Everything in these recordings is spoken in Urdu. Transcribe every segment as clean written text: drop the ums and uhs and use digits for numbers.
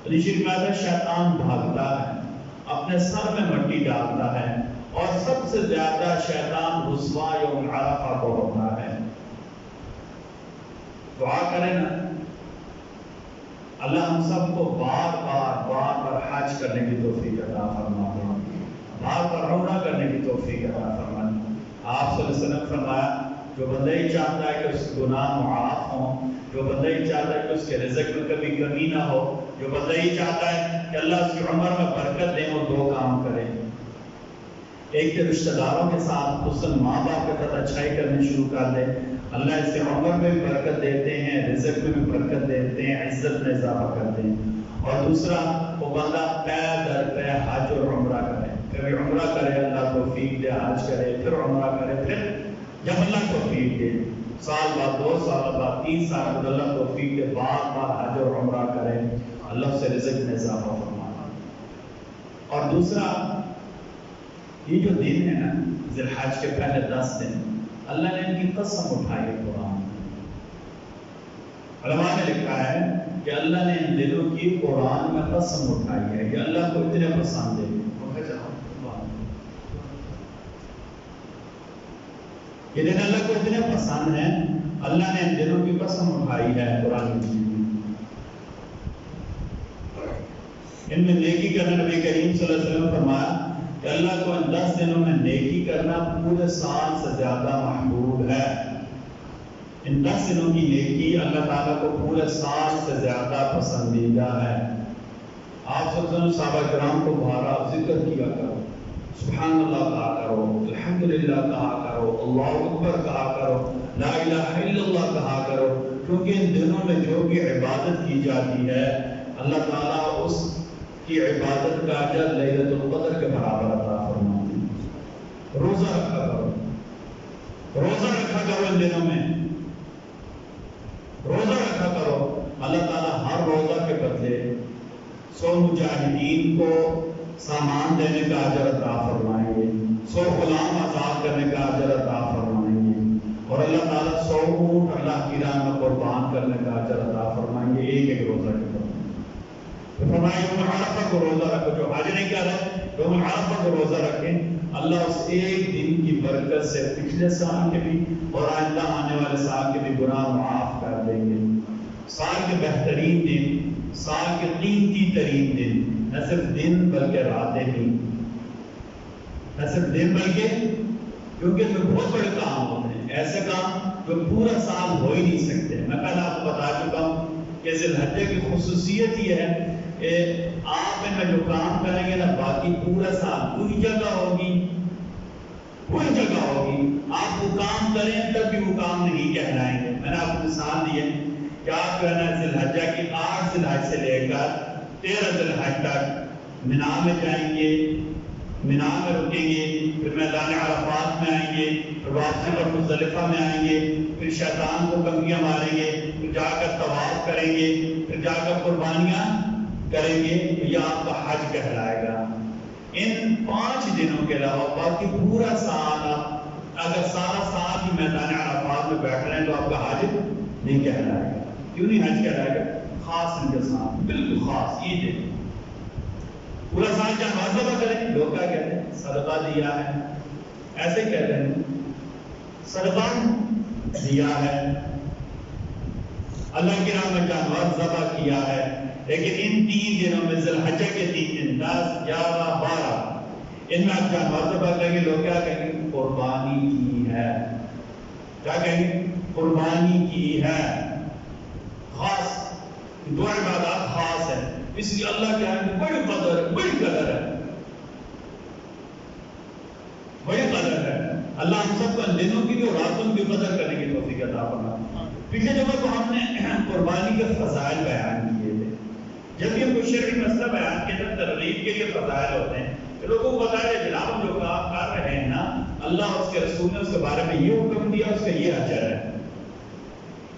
حدیث شریف میں آتا ہے شیطان بھاگتا ہے، اپنے سر میں مٹی ڈالتا ہے، اور سب سے زیادہ شیطان رسوا یوم عرفہ کو ہوتا ہے۔ دعا کریں نا اللہ ہم سب کو بار بار حج کرنے کی توفیق عطا فرمائے، بار بار عمرہ کرنے کی توفیق عطا فرمائے۔ آپ صلی اللہ علیہ وسلم فرمایا جو بندہ ہی چاہتا ہے کہ اس کے گناہ معاف ہوں، جو بندہ ہی چاہتا ہے کہ اس کے رزق میں کبھی کمی نہ ہو، جو بندہ ہی چاہتا ہے کہ اللہ اس کی عمر میں برکت دے، وہ دو کام کرے۔ ایک تو رشتہ داروں کے ساتھ خصوصاً ماں باپ کے ساتھ اچھائی کرنی شروع کر دے، اللہ اس کے عمر میں بھی برکت دیتے ہیں، رزق میں بھی برکت دیتے ہیں، عزت میں اضافہ کرتے ہیں۔ اور دوسرا وہ بندہ پے در پے حج اور عمرہ کرے، کبھی عمرہ کرے اللہ توفیق دے، حج کرے، پھر عمرہ کرے، پھر جب اللہ توفیق دے سال بعد 2 سال بعد 3 سال بعد اللہ توفیق دے بار بار حج اور عمرہ کرے، اللہ سے رزق میں اضافہ فرمائے۔ اور دوسرا یہ جو دن ہے نا ذی الحج کے پہلے 10 دن اللہ نے ان کی قسم اٹھائی ہے قرآن میں۔ علماء نے لکھا ہے کہ اللہ نے ان دنوں کی قرآن میں قسم اٹھائی ہے کہ اللہ کو اتنے پسند ہے، یہ دن اللہ کو اتنے پسند ہیں، اللہ نے ان دنوں کی قسم اٹھائی ہے قرآن مجید میں۔ ان میں نیکی کرنا نبی کریم صلی اللہ علیہ وسلم فرمایا کہ اللہ کو ان 10 دنوں میں نیکی کرنا پورے سال سے زیادہ محبوب ہے۔ ان 10 دنوں کی نیکی اللہ تعالیٰ کو پورے سال سے زیادہ پسندیدہ ہے۔ آپ صلی اللہ علیہ وسلم صحابہ کرام کو بھارا ذکر کیا کرو، سبحان اللہ کہا کرو، الحمدللہ کہا کرو، اللہ اکبر کہا کرو، لا الہ الا اللہ کہا کرو، کیونکہ ان دنوں میں جو بھی عبادت کی جاتی ہے اللہ تعالیٰ اس کی عبادت کا اجر لیلۃ القدر کے برابر عطا فرماتے ہیں۔ روزہ رکھا کرو، روزہ رکھا کرو ان دنوں میں، روزہ رکھا کرو، اللہ تعالیٰ ہر روزہ کے بدلے 100 مجاہدین کو سامان دینے کا اجر عطا فرمائیں گے، 100 غلام آزاد کرنے کا اجر عطا فرمائیں گے، اور اللہ تعالیٰ 100 اونٹ اللہ کی راہ میں قربان کرنے کا اجر عطا فرمائیں گے ایک ایک روزہ کے بدلے۔ فرمایا یوم عرفہ کو روزہ رکھو، جو حج نہیں کر رہے یوم عرفہ کو روزہ رکھیں، اللہ اس ایک دن کی برکت سے پچھلے سال کے بھی اور آئندہ آنے والے سال کے بھی گناہ معاف کر دیں گے۔ سال کے بہترین دن، سال کے قیمتی ترین دن، نہ صرف دن بلکہ راتیں بھی، نہ صرف دن بلکہ، کیونکہ اس میں بہت بڑے کام ہوتے ہیں، ایسے کام جو پورا سال ہو ہی نہیں سکتے۔ میں پہلے آپ کو بتا چکا ہوں کہ ذی الحجہ کی خصوصیت یہ ہے کہ آپ ان میں جو کام کریں گے نا باقی پورا سال پوری جگہ ہوگی، پوری جگہ ہوگی، آپ وہ کام کریں تب بھی وہ کام نہیں کہلائیں گے۔ میں نے آپ کو مثال دی ہے کہ آپ جو ہے نا ذی الحجہ کی 8 ذی الحج سے لے کر 13 ذی الحج تک مینا میں جائیں گے، مینا میں رکیں گے، پھر میدان عرفات میں آئیں گے، پھر واپسی پر مزدلفہ میں آئیں گے، پھر شیطان کو کنگیاں ماریں گے، پھر جا کر طواف کریں گے، پھر جا کر قربانیاں کریں گے، یہ آپ کا حج کہلائے گا۔ ان 5 دنوں کے علاوہ باقی پورا سال اگر سارا سال ہی میدان عرفات میں بیٹھ رہے ہیں تو آپ کا حج نہیں کہلائے گا۔ کیوں نہیں حج کہلائے گا؟ خاص ان کے ساتھ، بالکل خاص یہ دن پورا سال جہاں ذبح کریں، لوگ کیا کہتے ہیں صدقہ دیا ہے، ایسے کہتے ہیں صدقہ دیا ہے، اللہ کی راہ میں جانور ذبح کیا ہے۔ لیکن ان 3 دنوں میں ذی الحجہ کے 3 دن 10 11 12 ان میں آپ جانور ذبح کریں گے، لوگ کیا کہیں گے قربانی کی ہے، کیا کہیں گے قربانی کی ہے۔ خاص دو عبادات خاص ہے، اس لیے اللہ کے ہاں بڑی قدر ہے، بڑی قدر ہے، بڑی قدر ہے۔ اللہ ہم سب کو ان دنوں کی بھی اور راتوں کی قدر کرنے کی توفیق عطا فرمائے۔ پچھلے جگہ کو ہم نے قربانی کے فضائل بیان کیے تھے، جب بھی ہم کوئی شرعی مسئلہ بیان کیا تھا ترغیب کے لیے فضائل ہوتے ہیں کہ لوگوں کو بتایا جائے جناب ہم جو کام کر رہے ہیں نا اللہ اور اس کے رسول نے اس کے بارے میں یہ حکم دیا، اس کا یہ اجر ہے،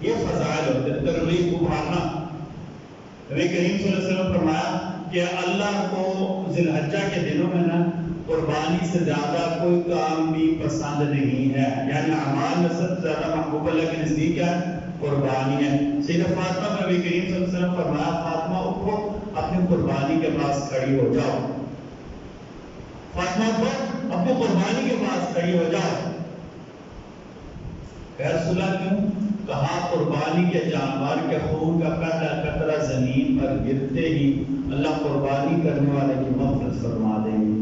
یہ فضائل ہوتے ہیں، ترغیب ابھارنا۔ نبی کریم صلی اللہ علیہ وسلم فرمایا کہ اللہ کو ذی الحجہ کے دنوں میں نا قربانی سے زیادہ کوئی کام بھی پسند نہیں ہے، یعنی اعمال میں سب سے زیادہ محبوب اللہ کے نزدیک ہے قربانی ہے۔ سیدہ فاطمہ کو نبی کریم صلی اللہ علیہ وسلم فرمایا فاطمہ اٹھو اپنی قربانی کے پاس کھڑی ہو جاؤ، فاطمہ پر اپنی قربانی کے پاس کھڑی ہو جاؤ۔ رسول اللہ کیوں؟ کہا قربانی کے جانور کے خون کا پہلا قطرہ زمین پر گرتے ہی اللہ قربانی کرنے والے کی مغفرت فرما دیں گے۔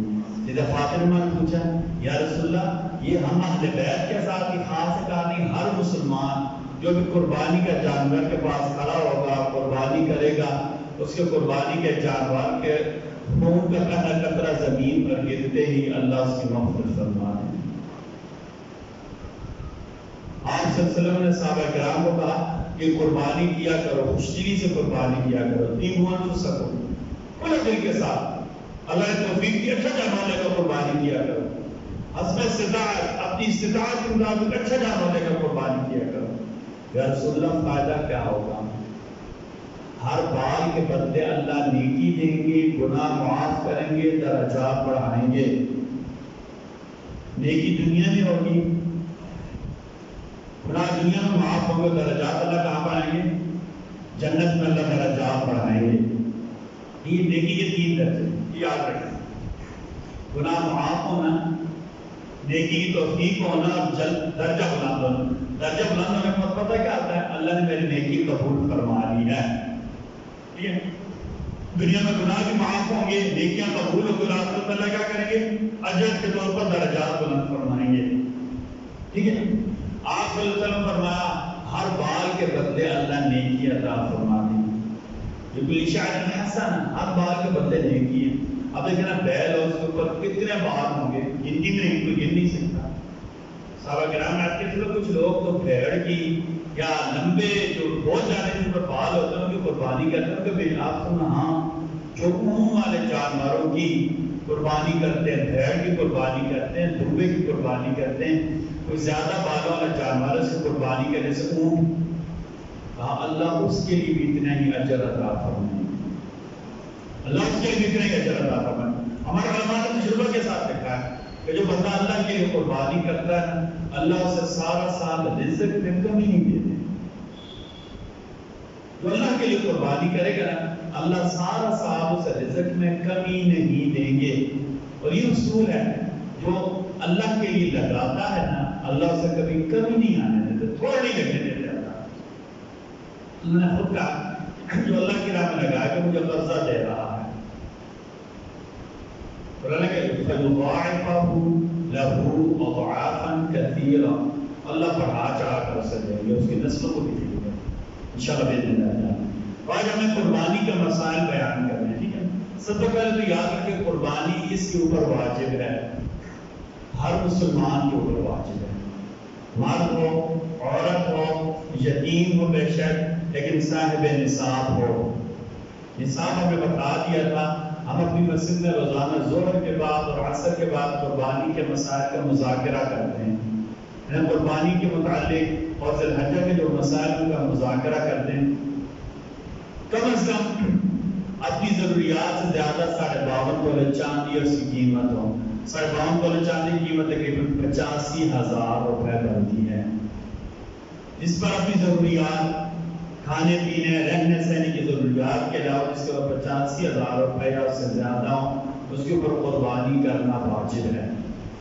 جیسے فاطمہ نے پوچھا یا رسول اللہ یہ ہم اہل بیت کے ساتھ ہی خاص کہا نہیں، ہر مسلمان جو بھی قربانی کا جانور کے پاس کھڑا ہوگا قربانی کرے گا، اس کے قربانی کے جانور کے خون کا پہلا قطرہ زمین پر گرتے ہی اللہ اس کی مغفرت فرما دیں گے۔ آپ صلی اللہ علیہ وسلم نے صحابہ کرام کو کہا کہ قربانی کیا کرو، خوشدلی سے قربانی کیا کرو، تیموان تو سکو کل دل کے ساتھ اللہ نے توفیق کی اچھا جانور لے کر قربانی کیا کرو، حسب استطاعت اپنی استطاعت کے مطابق اچھا جانور لے کر قربانی کیا کرو۔ یا رسول اللہ فائدہ کیا ہوگا؟ ہر بال کے بدلے اللہ نیکی دیں گے، گناہ معاف کریں گے، درجات بڑھائیں گے۔ نیکی دنیا میں ہوگی، گناہ دنیا میں معاف ہوں گے، درجات اللہ کہاں بڑھائیں گے؟ جنت میں اللہ درجات بڑھائیں گے۔ یہ نیکی کے 3 درجے یاد رکھیں، گناہ معاف ہونا، نیکی کی توفیق ہونا اور درجہ بلند ہونا۔ درجہ بلند ہونے کا مطلب پتہ کیا آتا ہے؟ اللہ نے میری نیکی قبول فرما لی ہے، ٹھیک ہے؟ دنیا میں گناہ بھی معاف ہوں گے، نیکیاں قبول ہوں گے، آخرت میں اللہ کیا کریں گے؟ اجر کے طور پر درجات بلند فرمائیں گے، ٹھیک ہے؟ آپ صلی اللہ علیہ وسلم فرمایا ہر بال کے بدلے اللہ نیکی عطا فرما دیں گے۔ یہ کل شیء حسن، ہر بال کے بدلے نیکی ہے۔ اب دیکھنا بیل اور اس کے اوپر کتنے بال ہوں گے، گنتی میں نہیں، کوئی گن نہیں سکتا۔ صحابہ کرام آتے تھے کچھ لوگ تو بھیڑ کی یا لمبے جو بہت زیادہ جن پر بال ہوتے ہیں ان کی قربانی کرتے ہیں کہ آپ سنا ہاں جو اون والے جانوروں کی قربانی کرتے ہیں، بھیڑ کی قربانی کرتے ہیں، دھوبے کی قربانی کرتے ہیں، کوئی زیادہ بالوں والا جانور سے قربانی کرنے سے اونٹ، کہا اللہ اس کے لیے بھی اتنا ہی اجر عطا فرمائے، اللہ اس کے لیے بھی اتنا ہی اجر عطا فرمائے۔ ہمارے علماء نے تجربہ کے ساتھ لکھا ہے کہ جو بندہ اللہ کے لیے قربانی کرتا ہے اللہ اسے سارا سال رزق میں کمی نہیں دیتے۔ جو اللہ کے لیے قربانی کرے گا اللہ سارا سال اسے رزق میں کمی نہیں دیں گے۔ اور یہ اصول ہے جو اللہ کے لیے لگاتا ہے نا اللہ اسے کبھی کمی نہیں آنے دیتے، تھوڑا نہیں لگنے دیتے۔ اللہ نے خود کہا جو اللہ کی راہ میں لگایا کہ مجھے قرضہ دے رہا ہے، قرآن کہ فَيُضَاعِفَهُ لَهُ أَضْعَافًا كَثِيرًا، اللہ بڑھا چڑھا کر اسے دیں گے، اس کی نسلوں کو بھی دیں گے انشاءاللہ بإذن اللہ۔ آج ہمیں قربانی کے مسائل بیان کرنے ہیں، ٹھیک ہے؟ سب سے پہلے تو یاد رکھیں قربانی اس کے اوپر واجب ہے، ہر مسلمان کے اوپر واجب ہے، مرد ہو، عورت ہو، یتیم ہو بے شک، لیکن صاحب نصاب ہو۔ نصاب ہمیں بتا دیا تھا، ہم اپنی مسجد میں روزانہ ظہر کے بعد اور عصر کے بعد قربانی کے مسائل کا مذاکرہ کرتے ہیں، قربانی کے متعلق اور ذی الحجہ کے جو مسائل ان کا مذاکرہ کرتے ہیں۔ کم از کم اپنی ضروریات سے زیادہ 52.5 تولے چاندی اور اس کی قیمت ہو۔ 52.5 تولے چاندی کی قیمت تقریباً 85,000 روپے بنتی ہے، جس پر اپنی ضروریات کھانے پینے رہنے سہنے کی ضروریات کے علاوہ جس کے اوپر 85,000 روپے یا اس سے زیادہ ہو اس کے اوپر قربانی کرنا واجب ہے۔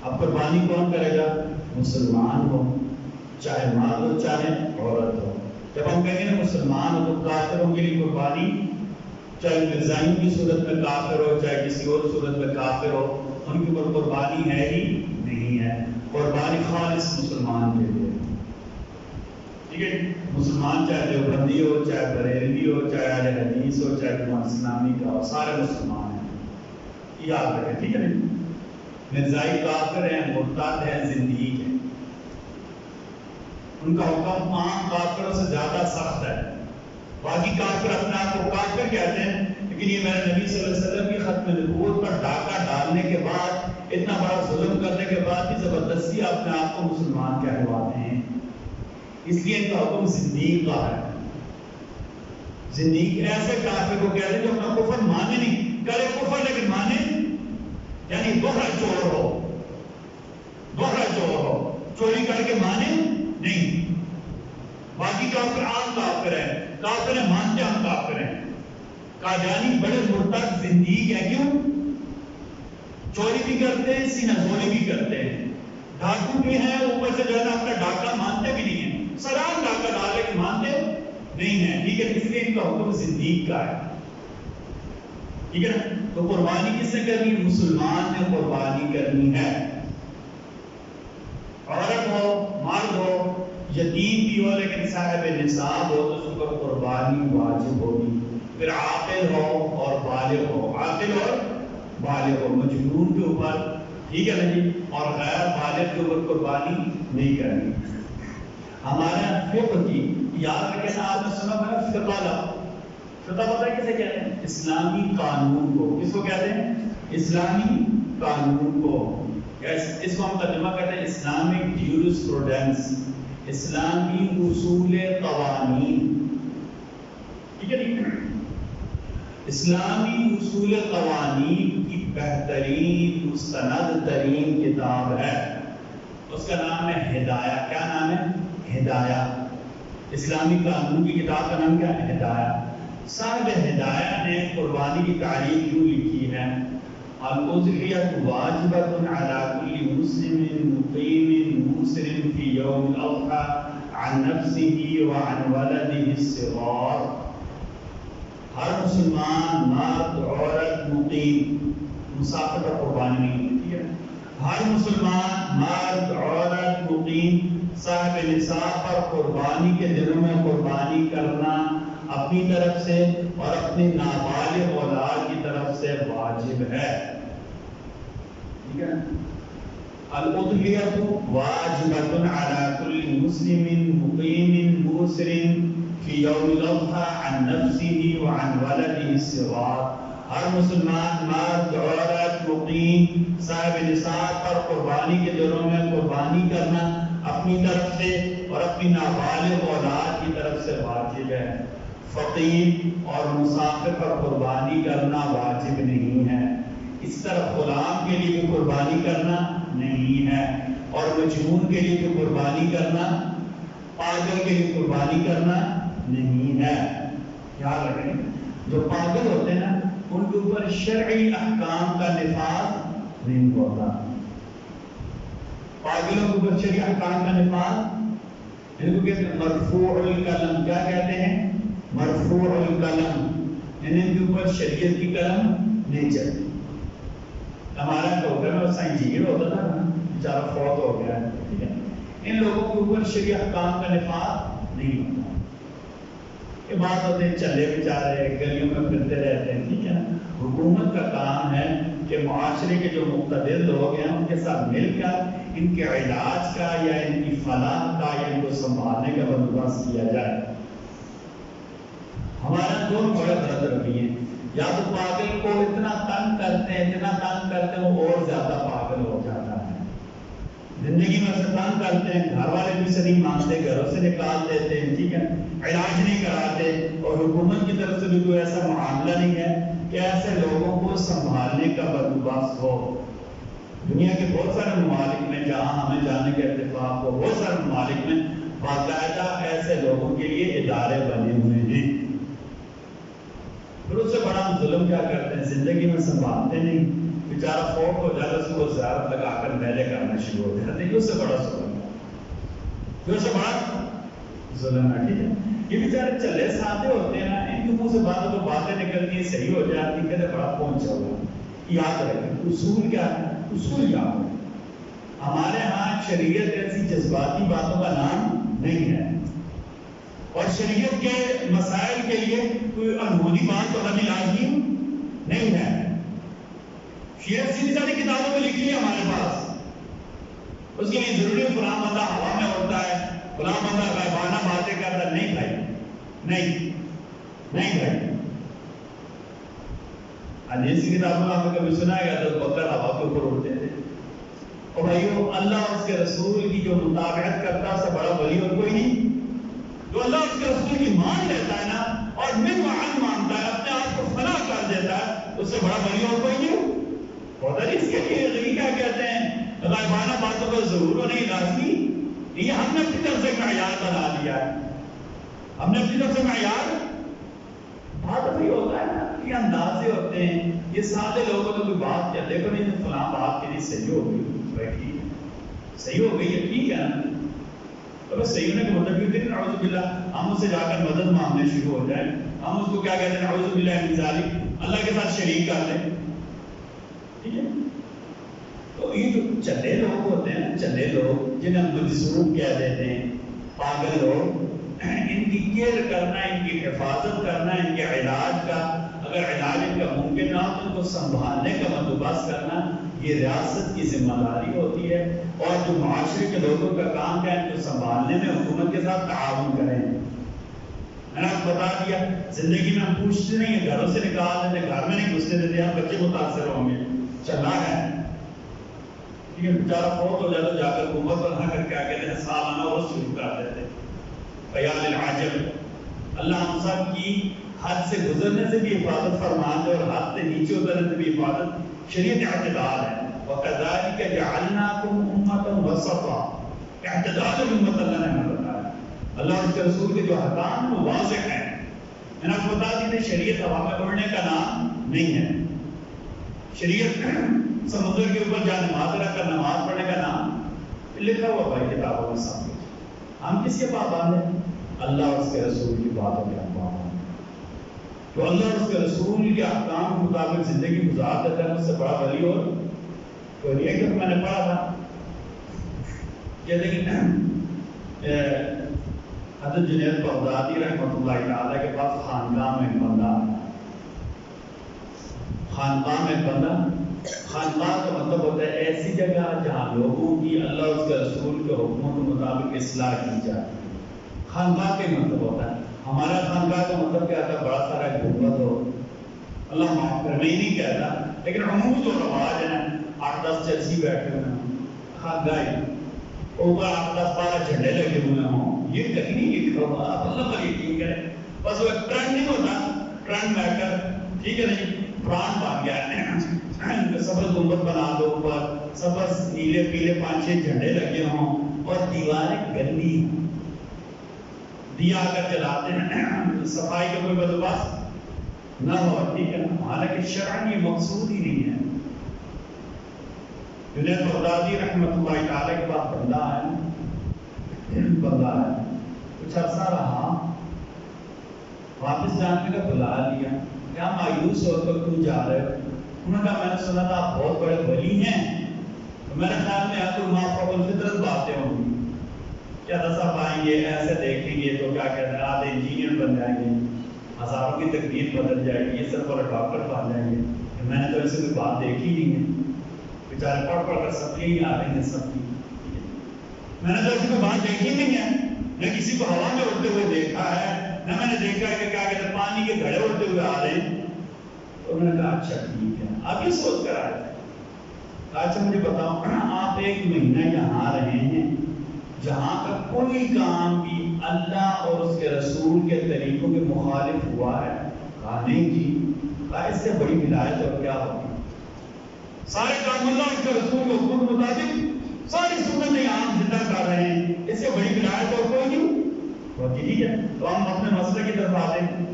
اب قربانی کون کرے گا؟ مسلمان ہو، چاہے مرد ہو چاہے عورت ہو۔ جب ہم کہیں گے نا مسلمان ہو تو کافروں کے لیے قربانی، چاہے مرزائیوں کی صورت میں کافر ہو چاہے کسی اور صورت میں کافر ہو، ان کے اوپر قربانی ہے ہی نہیں ہے۔ قربانی خالص مسلمان کے لیے، ٹھیک ہے؟ مسلمان چاہے دیوبندی ہو چاہے بریلوی ہو چاہے اہل حدیث ہو چاہے جماعت اسلامی کا ہو، سارے مسلمان ہیں، یاد رکھیں، ٹھیک ہے نا؟ مرزائی کافر ہیں، مرتد ہیں، زندیق ہیں، ان کا حکم عام کافروں سے زیادہ سخت ہے۔ باقی کافر اپنے آپ کو کافر کہتے ہیں، لیکن یہ میرے نبی صلی اللہ علیہ وسلم کی ختم نبوت پر ڈاکہ ڈالنے کے بعد، اتنا بڑا ظلم کرنے کے بعد بھی زبردستی اپنے آپ کو مسلمان کہلواتے ہیں، اس لیے ان کا حکم زندیق کا ہے۔ زندیق ایسے کافر کو کہتے ہیں جو اپنا کفر مانے نہیں، کرے کفر لیکن مانے، یعنی دوہرا چور ہو، دوہرا چور ہو، چوری کر کے مانے نہیں۔ باقی کافر عام کافر ہیں، کافر ہیں مانتے ہم کافر ہیں، قادیانی بڑے مرتد زندگی ہے، کیوں؟ چوری بھی کرتے ہیں، سینہ زوری بھی کرتے ہیں، ڈاکو بھی ہیں، اوپر سے جو ہے نا اپنا ڈاکہ مانتے بھی نہیں ہیں، سلام ڈاکہ ڈال کے مانتے نہیں ہیں، ٹھیک ہے؟ اس لیے ان کا حکم زندگی کا ہے، ٹھیک ہے نا؟ تو قربانی کس نے کرنی؟ مسلمان نے قربانی کرنی ہے، عورت ہو، مرد ہو، یتیم بھی ہو لیکن صاحب نصاب ہو تو اس پر قربانی واجب ہوگی، پھر عاقل ہو اور بالغ ہو، عاقل اور بالغ ہو، مجنون کے اوپر، ٹھیک ہے نا جی، اور غیر بالغ کے اوپر قربانی نہیں کرنی۔ ہمارے فقہ کی یاد رکھیں، آپ نے سنا ہوگا فقہ لا، فقہ پتہ ہے کسے کہتے ہیں؟ اسلامی قانون کو، کس کو کہتے ہیں؟ اسلامی قانون کو، اس کو ہم ترجمہ کہتے ہیں اسلامک جیورسپروڈنس، اسلامی اصول قوانین، ٹھیک ہے نا؟ اسلامی اصول قوانین کی بہترین مستند ترین کتاب ہے، اس کا نام ہے ہدایہ۔ کیا نام ہے؟ ہدایہ۔ اسلامی قانون کی کتاب کا نام کیا ہے؟ ہدایہ۔ صاحب ہدایہ نے قربانی کی تعریف کیوں لکھی ہے؟ الأضحية واجبة على كل مسلم مقيم مسلم في يوم الأضحى عن نفسه وعن ولده الصغار۔ ہر مسلمان مرد عورت مقیم مسافر پر قربانی نہیں ہوتی ہے، ہر مسلمان مرد عورت مقیم صاحب نصاب پر قربانی کے دنوں میں قربانی کرنا اپنی طرف سے اور اپنی نابالغ اولاد کی طرف سے واجب ہے، ٹھیک ہے؟ الأضحية واجبة على كل مسلم مقيم موسر في يوم الأضحى عن نفسه وعن ولده الصغار۔ ہر مسلمان مرد عورت مقیم صاحب نصاب پر قربانی کے دنوں میں قربانی کرنا اپنی طرف سے اور اپنی نابالغ اولاد کی طرف سے واجب ہے۔ فقیر اور مسافر پر قربانی کرنا واجب نہیں ہے، اس طرح غلام کے لیے بھی قربانی کرنا نہیں ہے، اور مجنون کے لیے بھی قربانی کرنا، پاگل کے لیے قربانی کرنا نہیں ہے۔ یاد رکھیں، جو پاگل ہوتے ہیں نا ان کے اوپر شرعی احکام کا نفاذ نہیں ہوتا، پاگلوں کے اوپر شرعی احکام کا نفاذ، ان کو کہتے ہیں مرفوع القلم۔ کیا کہتے ہیں؟ مرفوع القلم، ان کے اوپر شریعت کی قلم نہیں چلتی۔ ہمارا ڈاکٹر میں سائن انجینئر ہوتا تھا نا، بیچارہ فوت ہو گیا ہے، ٹھیک ہے؟ ان لوگوں کے اوپر شرعی احکام کا نفاذ نہیں ہوتا، یہ بات ہوتے ہیں چلے بیچارے گلیوں میں پھرتے رہتے ہیں، ٹھیک ہے نا؟ حکومت کا کام ہے کہ معاشرے کے جو مقتدر لوگ ہیں ان کے ساتھ مل کر ان کے علاج کا یا ان کی فلاح کا یا ان کو سنبھالنے کا بندوبست کیا جائے۔ ہمارا دو بڑے غلط رویے ہیں، یا تو پاگل کو اتنا تنگ کرتے ہیں، اتنا تنگ کرتے ہیں وہ اور زیادہ پاگل ہو جاتا ہے، زندگی میں اسے تنگ کرتے ہیں، گھر والے بھی سے نہیں مانتے، گھروں سے نکال دیتے ہیں، ٹھیک ہے، علاج نہیں کراتے، اور حکومت کی طرف سے بھی کوئی ایسا معاملہ نہیں ہے کہ ایسے لوگوں کو سنبھالنے کا بندوبست ہو۔ دنیا کے بہت سارے ممالک میں جہاں ہمیں جانے کا اتفاق ہو، بہت سارے ممالک میں باقاعدہ ایسے لوگوں کے لیے ادارے بنے ہوئے ہیں، پھر اس سے بڑا ظلم کیا کرتے ہیں، زندگی میں سنبھالتے نہیں، بیچارہ فوت ہو جاتا ہے، اس کو زیارت لگا کر میلے کرنا شروع ہو جاتے ہیں، اس سے بڑا ظلم ہے، اس سے بڑا ظلم ہے، ٹھیک ہے؟ یہ بیچارے چلے سادے ہوتے ہیں نا، ان کے منہ سے باتوں کو باتیں نکلتی ہیں، صحیح ہو جاتی ہیں، کہتے بڑا پہنچا ہوا۔ یاد رکھیں اصول کیا ہے؟ اصول یاد ہے، ہمارے ہاں شریعت ایسی جذباتی باتوں کا نام نہیں ہے، اور شریعت کے مسائل کے لیے کوئی انہونی بات تو ہمیں لازمی نہیں ہے۔ شریعت سیدھی سادھی کتابوں میں لکھی ہے ہمارے پاس، اس کے لیے ضروری فلاں بندہ ہوا میں اڑتا ہے، فلاں بندہ غائبانہ باتیں کرتا ہے، نہیں بھائی، نہیں بھائی۔ حدیث کی کتابوں میں آپ نے کبھی سنا ہے تو بکر ہوا کے اوپر اڑتے تھے؟ اور بھائیو اللہ اور اس کے رسول کی جو مطابقت کرتا ہے اس سے بڑا ولی اور کوئی نہیں۔ جو اللہ اس کے رسول کی مان لیتا ہے نا اور من وعن مانتا ہے، اپنے آپ کو فنا کر دیتا ہے، اس سے بڑا ولی اور کوئی نہیں ہوتا۔ اس کے لیے غنی کیا کہتے ہیں، غائبانہ باتوں کا ضرور نہیں لازمی، یہ ہم نے اپنی طرف سے معیار بنا لیا ہے، ہم نے اپنی طرف سے معیار بات وہی ہوتا ہے نا، یہ اندازے ہوتے ہیں، یہ سادے لوگوں نے کوئی بات کیا دیکھو نہیں فلاں بات کے لیے صحیح ہو گئی، بیٹھی صحیح ہو گئی ہے، ٹھیک ہے نا، تو بس صحیح ہونے کا مطلب یہ نہیں نعوذ باللہ ہم اس سے جا کر مدد مانگنے شروع ہو جائیں، ہم اس کو کیا کہتے ہیں نعوذ باللہ من ذالک، اللہ کے ساتھ شریک کر لیں، ٹھیک ہے۔ تو یہ جو چلے لوگ ہوتے ہیں نا، چلے لوگ جنہیں ہم مجذوب کہہ دیتے ہیں، پاگل لوگ، ان کی کیئر کرنا، ان کی حفاظت کرنا، ان کے علاج کا، اگر علاج ان کا ممکن نہ ہو تو ان کو سنبھالنے کا بندوبست کرنا، یہ ریاست کی ذمہ داری ہوتی ہے، اور جو معاشرے کے لوگوں کا کام ہے ان کو سنبھالنے میں حکومت کے ساتھ تعاون کریں۔ میں نے آپ کو بتا دیا زندگی میں ہم پوچھتے نہیں ہیں، گھروں سے نکال دیتے، گھر میں نہیں گھسنے دیتے، ہم بچے متاثر ہوں گے، چلا ہے ٹھیک ہے، بیچارہ فوت ہو جائے تو جا کر حکومت پر نہ کر کے کہتے ہیں سالانہ عرس شروع کر دیتے، خیال العجب۔ اللہ ہم سب کی حد سے گزرنے سے بھی حفاظت فرما دے اور حد سے نیچے اترنے سے بھی حفاظت، شریعت اعتدال ہے، وَكَذَلِكَ جَعَلْنَاكُمْ أُمَّةً وَسَطًا، اعتدال امت اللہ نے ہمیں بتایا، اللہ اور اس کے رسول کے جو احکام ہیں وہ واضح ہیں۔ میں نے آپ کو بتا دی تھی شریعت ہوا میں اڑنے کا نام نہیں ہے، شریعت سمندر کے اوپر جہاں نماز رکھ کر نماز پڑھنے کا نام لکھا ہوا بھائی کتابوں میں سامنے، ہم کس کے پابند ہیں؟ اللہ اور اس کے رسول کی باتوں کے پابند ہیں، تو اللہ اور اس کے رسول کے احکام کے مطابق زندگی گزار دیتا ہے، اس سے بڑا ولی اور کوئی نہیں ہے۔ کہ میں نے پڑھا تھا کہ لیکن حضرت جنید بغدادی رحمۃ اللہ تعالیٰ کے پاس خانقاہ میں ایک بندہ، خانقاہ میں ایک بندہ، خانقاہ کا مطلب ہوتا ہے ایسی جگہ جہاں لوگوں کی اللہ اور اس کے رسول کے حکموں کے مطابق اصلاح کی جاتی ہے، خانقاہ کا مطلب ہوتا ہے۔ ہمارا خانقاہ کا مطلب کیا تھا؟ بڑا سارا گنبد ہو، اللہ معاف کرے میں نہیں کہتا، لیکن عموم جو رواج ہے 8-10 چرسی بیٹھے ہوئے ہیں خانقاہ، اوپر 8-10-12 جھنڈے لگے ہوئے ہوں، یہ کہیں نہیں لکھا ہوا، آپ اللہ پر یقین کریں، بس وہ ایک ٹرینڈ نہیں ہوتا، ٹرینڈ میٹر، ٹھیک ہے نہیں، برانڈ بن گیا ہے، سبز گنبد بنا دو، اوپر سبز نیلے پیلے 5-6 جھنڈے لگے ہوں، اور دیواریں گندی، دیا کر جلاتے ہیں، صفائی کا کوئی بندوبست نہ ہو، ٹھیک ہے نا، حالانکہ شرعاً یہ مقصود ہی نہیں ہے۔ جنید بغدادی رحمۃ اللہ تعالیٰ کے پاس بندہ ہے، کچھ عرصہ رہا، واپس جانے کا بلا لیا، کیا مایوس ہو کر کیوں جا رہے ہو؟ انہوں نے کہا میں نے سنا تھا آپ بہت بڑے ولی ہیں، تو میرے خیال میں آپ کو مافوق الفطرت باتیں ہوں گی، کیا دسا پائیں گے، ایسے دیکھیں گے تو کیا کہتے ہیں آپ انجینئر بن جائیں گے، ہزاروں کی تقدیر بدل جائے گی، یہ سب بڑا ڈاکٹر بن جائیں گے، میں نے تو ایسے کوئی بات دیکھی نہیں ہے، بیچارے پڑھ کر سب یہی آ رہے ہیں سب کی، میں نے تو ایسی کوئی بات دیکھی نہیں ہے، نہ کسی کو ہوا میں اڑتے ہوئے دیکھا ہے، نہ میں نے دیکھا ہے کہ کیا کہتے ہیں پانی کے گھڑے اڑتے ہوئے آ رہے ہیں۔ تو انہوں نے کہا اچھا ٹھیک ہے، آپ یہ سوچ کر آئے تھے، اچھا مجھے بتاؤ آپ 1 مہینہ یہاں رہے ہیں جہاں کا کوئی کام بھی اللہ اور اس کے رسول کے طریقوں کے مخالف ہوا ہے؟ کہا نہیں جی، کہا اس سے بڑی ولایت اور کیا ہوگی، سارے کام اللہ اس کے رسول کے حکم کے مطابق ساری سنتیں عام زندہ کر رہے ہیں، اس سے بڑی ولایت اور کوئی نہیں ہوتی، ٹھیک ہے۔ تو ہم اپنے مسئلے کی طرف آتے ہیں،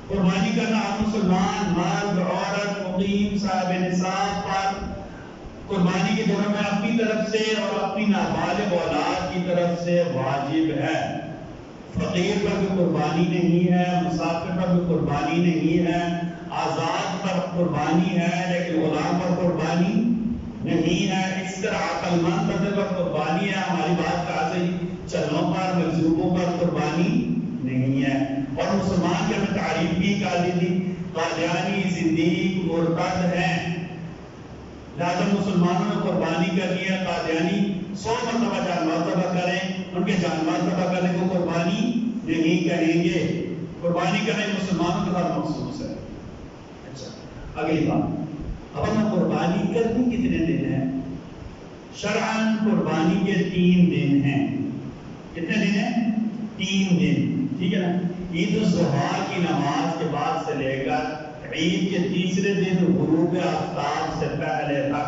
قربانی کرنا ہر مسلمان مرد عورت مقیم صاحب نصاب پر قربانی کے دوران میں اپنی طرف سے اور اپنی نابالغ اولاد کی طرف سے واجب ہے، فقیر پر بھی قربانی نہیں ہے، مسافر پر بھی قربانی نہیں ہے، آزاد پر قربانی ہے لیکن غلام پر قربانی نہیں ہے، اس طرح عقل مند بندے پر قربانی ہے، ہماری بات کا سے چلوں پر مجذوبوں پر قربانی نہیں ہے۔ اور مسلمان کی ہمیں تعریف بھی کر دی تھی، قادیانی زندیق مرتد ہیں، لہذا مسلمانوں نے قربانی کرنی ہے، قادیانی 100 مرتبہ جانور ذبح کریں، ان کے جانور ذبح کرنے کو قربانی نہیں کہیں گے، قربانی کرنے مسلمانوں کے ساتھ مخصوص ہے۔ اچھا اگلی بات، اب ہمیں قربانی کرنی کتنے دن ہے؟ شرعاً قربانی کے 3 دن ہیں، کتنے دن ہیں؟ 3 دن، ٹھیک ہے نا۔ عید الضحیٰ کی نماز کے بعد سے لے کر عید کے تیسرے دن غروب آفتاب سے پہلے تک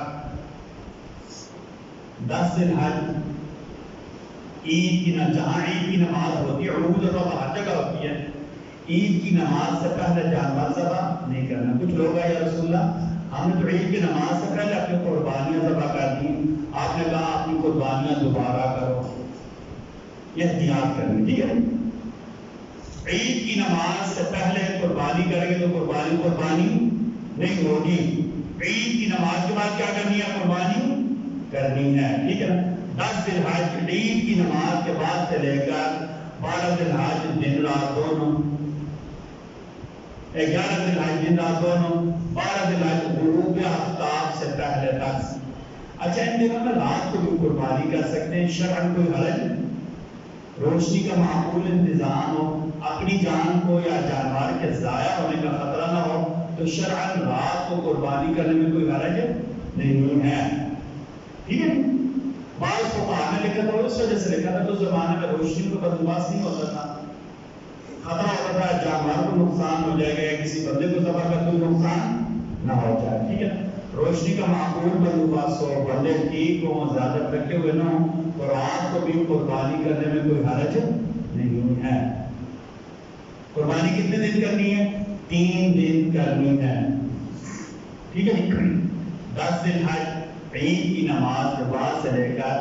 10 دن حج، عید کی جہاں عید کی نماز ہوتی ہے، عروج اور ہر جگہ ہوتی ہے، عید کی نماز سے پہلے جانور ذبح نہیں کرنا. کچھ لوگ آئے یا رسول اللہ ہم نے تو عید کی نماز سے پہلے اپنی قربانیاں ذبح کر دی, آپ نے کہا اپنی قربانیاں دوبارہ کرو. یہ احتیاط کرنی, ٹھیک ہے. عید کی نماز سے پہلے قربانی کریں گے تو قربانی نہیں ہوگی. عید کی نماز کے بعد کیا کرنی ہے؟ قربانی کرنی ہے, ٹھیک ہے. 10 ذی الحج عید کی نماز کے بعد سے لے کر 12 ذی الحج دن رات دونوں, 11 ذی الحج دن رات دونوں, 12 ذی الحج غروب آفتاب سے پہلے تک. اچھا ان دنوں میں رات کو بھی قربانی کر سکتے ہیں, شرعاً کوئی حرج. روشنی کا معقول انتظام ہو, اپنی جان کو یا جانور کے ضائع ہونے کا خطرہ نہ ہو تو شرعاً رات کو قربانی کرنے میں کوئی حرج نہیں ہے, ٹھیک ہے. بعض فقہاء نے لکھا تھا, اس وجہ سے لکھا تھا کہ اس زمانے میں روشنی کا بندوبست نہیں ہوتا تھا, خطرہ ہوتا تھا جانور کو نقصان ہو جائے گا یا کسی بندے کو ذبح کر کوئی نقصان نہ ہو جائے, ٹھیک ہے. روشنی کا معقول بندوبست ہو, بندے ٹھیک ہوں, زیادہ تھکے ہوئے نہ ہوں, تو رات کو بھی قربانی کرنے میں کوئی حرج نہیں ہے. قربانی کتنے دن کرنی ہے؟ 3 دن کرنی ہے, ٹھیک ہے. 10 ذی الحج عید کی نماز کے بعد سے لے کر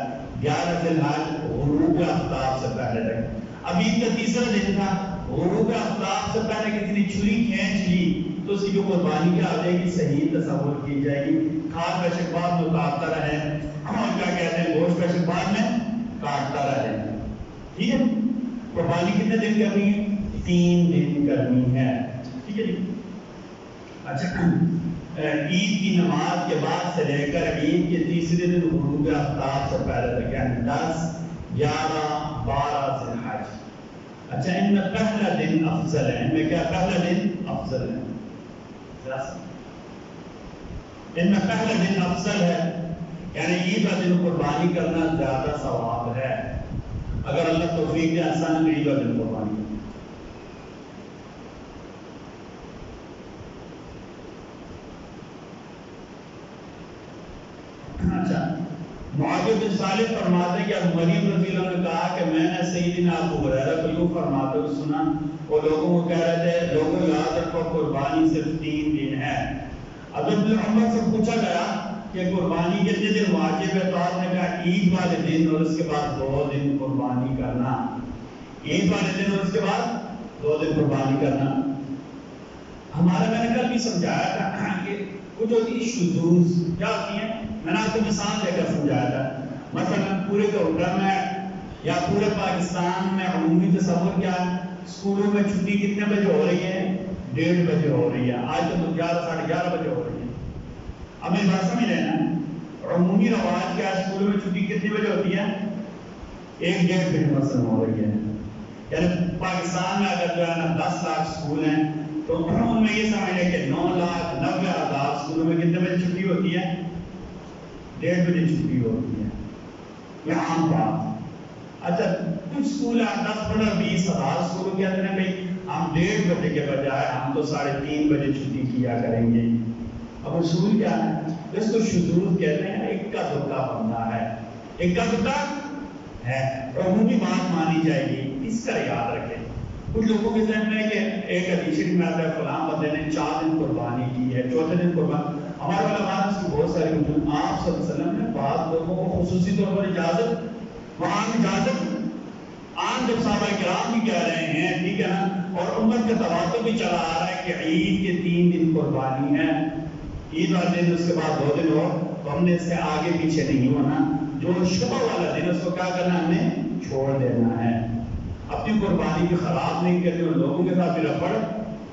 11 ذی الحج غروب آفتاب سے پہلے تک. اب عید کا تیسرا دن تھا, غروب آفتاب سے پہلے کسی نے چھری کھینچ لی تو اس کی جو قربانی کیا آ جائے گی صحیح تصور کی جائے گی. کھال پیشک بعد میں کاٹتا رہے, ہم کیا کہتے ہیں گوشت پیشک بعد میں کاٹتا رہے, ٹھیک ہے. قربانی کتنے دن کرنی ہے؟ 3 دن کرنی ہے, ٹھیک ہے جی. اچھا عید کی نماز کے بعد سے لے کر عید کے تیسرے دن غروب آفتاب سے پہلے تک, یعنی 10, 11, 12 ذی الحج. اچھا ان میں پہلا دن افضل ہے, ان میں کیا پہلا دن افضل ہے؟ ان میں پہلا دن افضل ہے, یعنی عید کا دن قربانی کرنا زیادہ ثواب ہے. اگر اللہ توفیق دے آسان میں عید کا دن قربانی کرنا. اچھا معاویہ بن صالح فرماتے ہیں کہ ابو مریم رضی اللہ عنہ نے کہا کہ میں نے سیدنا ابو ہریرہ کو یوں فرماتے ہوئے سنا, وہ لوگوں کو کہہ رہے تھے لوگوں یاد رکھو قربانی صرف 3 دن ہے. اب ابن عمر سے پوچھا گیا کہ قربانی کتنے دن واجب ہے, تو آپ نے کہا عید والے دن اور اس کے بعد 2 دن قربانی کرنا. عید والے دن اور اس کے بعد 2 دن قربانی کرنا. ہمارا میں نے کل بھی سمجھایا تھا کہ کچھ ہوتی ہے شذوذ, کیا ہوتی ہیں, میں نے آپ کو مثال دے کر سمجھایا تھا. مثلا پورے کورٹر میں یا پورے پاکستان میں عمومی تصور کیا ہے, اسکولوں میں چھٹی کتنے بجے ہو رہی ہے؟ 1:30 بجے ہو رہی ہے. آج تو 11, 11:30 بجے ہو رہی ہے. اب میری بات سمجھ رہے ہیں, عمومی رواج کیا ہے, اسکولوں میں چھٹی کتنے بجے ہوتی ہے؟ 1-1.5 بجے مثلا ہو رہی ہے. یعنی پاکستان میں اگر جو ہے نا 10 لاکھ اسکول ہیں تو ان میں یہ سمجھ لیں کہ 9,90,000 اسکولوں میں کتنے بجے چھٹی ہوتی ہے؟ 1:30 بجے چھٹی ہوتی ہے. یہ عام بات. اچھا کچھ اسکول ہیں 10, 15, 20 ہزار اسکولوں کے اندر بھائی ہم 1:30 بجے کے بجائے ہم تو 3:30 بجے چھٹی کیا کریں گے. اب اصول کیا ہے؟ اس کو شذوذ کہتے ہیں, اکا دکا بندہ ہے, اکا دکا ہے. عمومی بات مانی جائے گی, اس کا یاد رکھیں. کچھ لوگوں کے ذہن میں کہ ایک حدیث شریف میں آتا ہے فلاں بندے نے 4 دن قربانی کی ہے, 4تھے دن قربانی. ہمارے علماء نے اس کی بہت ساری وجوہ, آپ صلی اللہ علیہ وسلم نے بعض لوگوں کو خصوصی طور پر اجازت, وہاں اجازت عام جب صحابہ کرام بھی کہہ رہے ہیں, ٹھیک ہے نا, اور امت کا تواتر بھی چلا آ رہا ہے کہ عید کے 3 دن قربانی ہے, عید والے دن اس کے بعد 2 دن ہو, تو ہم نے اس سے آگے پیچھے نہیں ہونا. جو شبہ والا دن اس کو کیا کرنا, ہم نے چھوڑ دینا ہے. اپنی قربانی کی خراب نہیں کرنی اور لوگوں کے ساتھ بھی رفڑ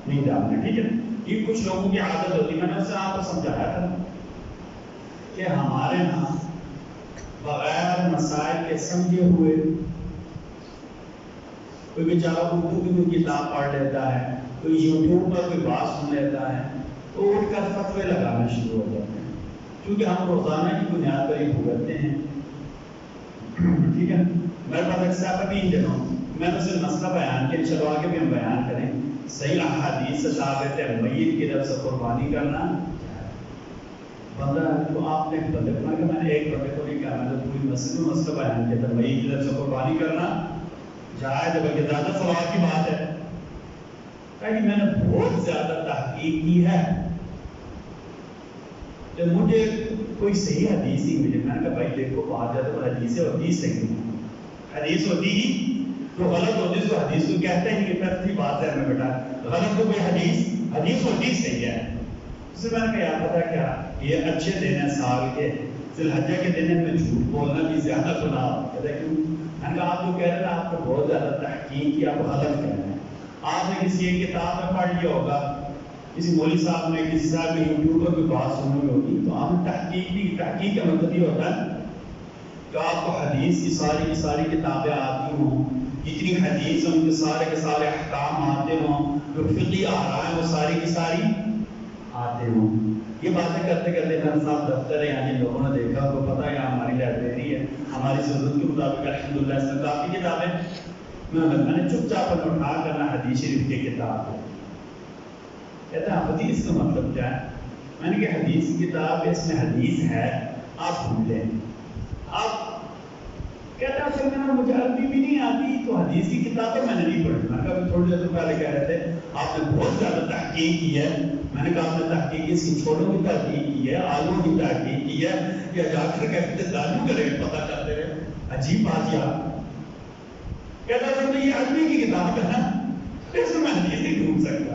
نہیں ڈالنا, ٹھیک ہے. یہ کچھ لوگوں کی عادت ہوتی ہے, میں نے اس سے آپ کو سمجھایا تھا کہ ہمارے ہاں بغیر مسائل کے سمجھے ہوئے کوئی بیچارہ اردو کی کوئی کتاب پڑھ لیتا ہے, کوئی یوٹیوب پر کوئی بات سن لیتا ہے, تو اٹھ کر فتوے لگانا شروع ہو جاتے ہیں, کیونکہ ہم روزانہ کی بنیاد پر ہی بھگتتے ہیں, ٹھیک ہے. میرے پاس ایک صاحب 3 دنوں میں نے اسے مسئلہ بیان کیا, چلو آگے بھی ہم بیان کریں. صحیح احادیث سے ثابت ہے میت کی طرف سے قربانی کرنا بندہ, تو آپ نے بندے کو کہ میں نے ایک بندے کو نہیں کہا, میں نے پوری مسئلہ بیان کیا تھا میت کی طرف سے قربانی کرنا جائز ہے, بلکہ زیادہ ثواب کی بات ہے. کہا کہ میں نے بہت زیادہ تحقیق کی ہے تو مجھے کوئی صحیح حدیث ہی ملی. میں نے کہا بھائی دیکھو بات ہے تو حدیث صحیح نہیں. حدیث ہوتی ہی تو غلط ہوتی اس کو حدیث کو کہتے ہیں کہ پہلی بات ہے میں بیٹا غلط تو کوئی حدیث ہوتی صحیح ہے. اس سے میں نے کہا یار پتا کیا یہ اچھے دن ہیں سال کے ذی الحجہ کے دن میں جھوٹ بولنا بھی زیادہ گناہ ہوتا ہے. کیوں؟ میں نے کہا آپ جو کہہ رہے ہیں آپ نے بہت زیادہ تحقیق کی آپ غلط کہہ رہے ہیں. آپ نے کسی ایک کتاب میں پڑھ لیا ہوگا کسی مولوی صاحب نے کسی صاحب نے یوٹیوب پر کوئی بات سنی ہوگی تو آپ نے تحقیق کا مطلب یہ ہوتا ہے کہ آپ کو حدیث کی ساری کتابیں آتی ہوں جتنی حدیث ہیں ان کے سارے احکام آتے ہوں جو فقہی آراء ہیں وہ ساری کی ساری آتے ہوں. یہ باتیں کرتے کرتے میرے صاحب دفتر ہے یعنی لوگوں نے دیکھا کو پتا ہے ہماری لائبریری ہے ہماری ضرورت کے مطابق الحمدللہ اس میں کافی کتابیں میں نے چپ چاپ پر اٹھا کرنا حدیث شریف کی کتاب ہے. کہتا ہے حدیث کا مطلب کیا ہے؟ میں نے کہا حدیث کی کتاب اس میں حدیث ہے آپ بھول لیں. آپ کہتا ہے سر میں مجھے عربی بھی نہیں آتی تو حدیث کی کتابیں میں نے نہیں پڑھی. میں نے کہا تھوڑی دیر پہلے کہہ رہے تھے آپ نے بہت زیادہ تحقیق کی ہے. میں نے کہا آپ نے تحقیق اس کی چھوٹوں کی تحقیق کی ہے آلوں کی تحقیق کی ہے یا جا کر کہتے دانوں کرے پتہ کرتے رہے. عجیب بات یار. کہتا ہے سر یہ عربی کی کتاب ہے نا اس میں حدیث نہیں ڈھونڈ سکتا.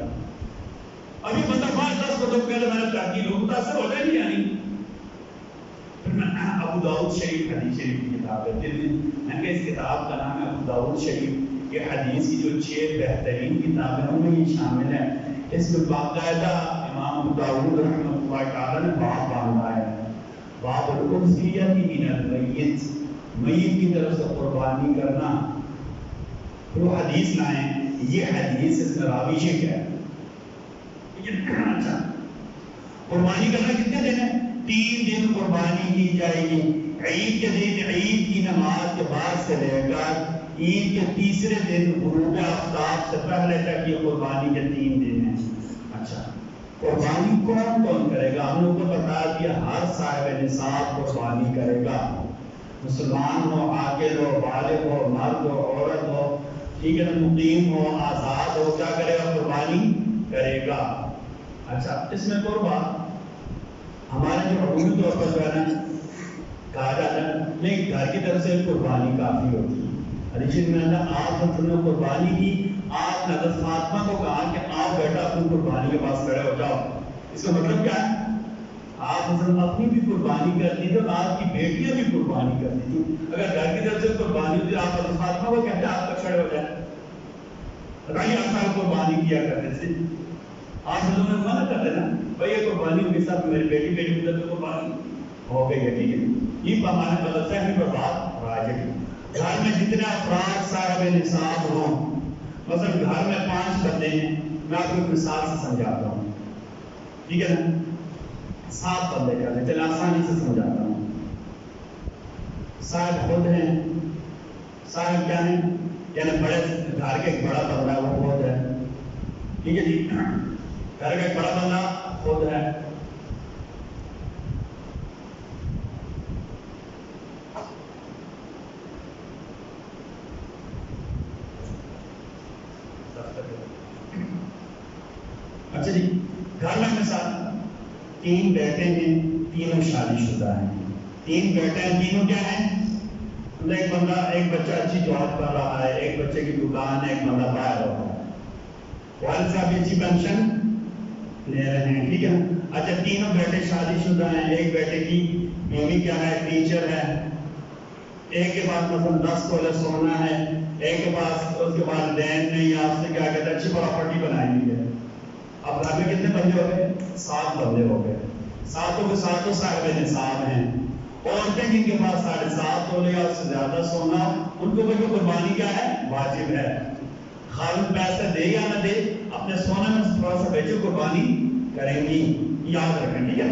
ابھی بندہ 5-10 کتب پہلے میں نے تحقیق لوگ متاثر ہو جائے نہیں یعنی. پھر میں ابو داؤد شریف حدیث شریف کی کتاب ہے. میں نے کہا اس کتاب کا نام ہے ابو داؤد شریف. یہ حدیث کی جو 6 بہترین کتابیں ہیں ان میں یہ شامل ہے. اس میں باقاعدہ امام ابو داؤد رحمۃ اللہ تعالی نے باب باندھا ہے باب الأضحیۃ من المیت میت کی طرف سے قربانی کرنا. وہ حدیث لائیں یہ حدیث اس میں راوی سے کیا ہے. اچھا قربانی کرنا کتنے دن ہے؟ 3 دن قربانی کی جائے گی. عید کے دن عید کی نماز کے بعد سے لے کر عید کے تیسرے دن غروب آفتاب سے پہلے تک یہ قربانی کے 3 دن ہیں. اچھا قربانی کون کون کرے گا؟ ہم لوگوں کو بتا دیا ہر صاحب نصاب قربانی کرے گا. مسلمان ہو عاقل ہو بالغ ہو مرد ہو عورت ہو ٹھیک ہے نا مقیم ہو آزاد ہو کیا کرے گا؟ قربانی کرے گا. اچھا اس میں قربا ہمارے جو عمومی طور پر جو ہے نا کہا جاتا ہے نہیں گھر کی طرف سے قربانی کافی ہوتی ہے. حدیث میں آپ نے قربانی کی آپ نے حضرت فاطمہ کو کہا کہ آپ بیٹا اپنی قربانی کے پاس کھڑے ہو جاؤ. اس کا مطلب کیا ہے؟ آپ حضرت اپنی بھی قربانی کرتی تھی اور آپ کی بیٹیاں بھی قربانی کرتی تھی. اگر گھر کی طرف سے قربانی ہوتی آپ حضرت فاطمہ کو کہتے آپ تک کھڑے ہو جائیں بتائیے آپ سارے قربانی کیا کرتے تھے. آپ حضرت نے منع کر دینا بھائی یہ قربانی ہوگی صاحب میری بیٹی کی طرف قربانی ہو گئی ہے ٹھیک ہے. یہ ہمارے غلط فہمی پر بات راجع ہے. گھر میں جتنے افراد صاحب نصاب ہوں مثلا گھر میں 5 بندے ہیں میں آپ کو ایک مثال سے سمجھاتا ہوں ٹھیک ہے نا. 7 بندے کر لیں چلے آسانی سے سمجھاتا ہوں. صاحب خود ہیں صاحب کیا ہیں یعنی بڑے گھر کا ایک بڑا بندہ ہے وہ خود ہے ٹھیک ہے جی. گھر کا ایک بڑا بندہ خود ہے. اچھا جی گھر میں مثال 3 بیٹے ہیں تینوں شادی شدہ ہیں. 3 بیٹے ہیں تینوں کیا ہیں ایک بچہ اچھی جاب کر رہا ہے ایک بچے کی دکان ہے ایک بندہ باہر ہو رہا ہے. والد صاحب اچھی پینشن لے رہے ہیں ٹھیک ہے. اچھا تینوں بیٹے شادی شدہ ہیں. ایک بیٹے کی بیوی کیا ہے ٹیچر ہے. ایک کے پاس مثلا 10 تولے سونا ہے. ایک کے پاس اس کے والدین نے یا اس نے کیا کہتے ہیں اچھی پراپرٹی بنائی ہوئی ہے. اب گھر میں کتنے بندے ہو گئے 7 بندے ہو گئے. 7 کے 7 صاحب نصاب ہیں. عورتیں جن کے پاس 7.5 تولے یا اس سے زیادہ سونا ان کو کوئی قربانی کیا ہے واجب ہے. خالد پیسے دے یا نہ دے اپنے سونے میں تھوڑا سا بیچے قربانی کریں گی. یاد رکھیں ٹھیک ہے.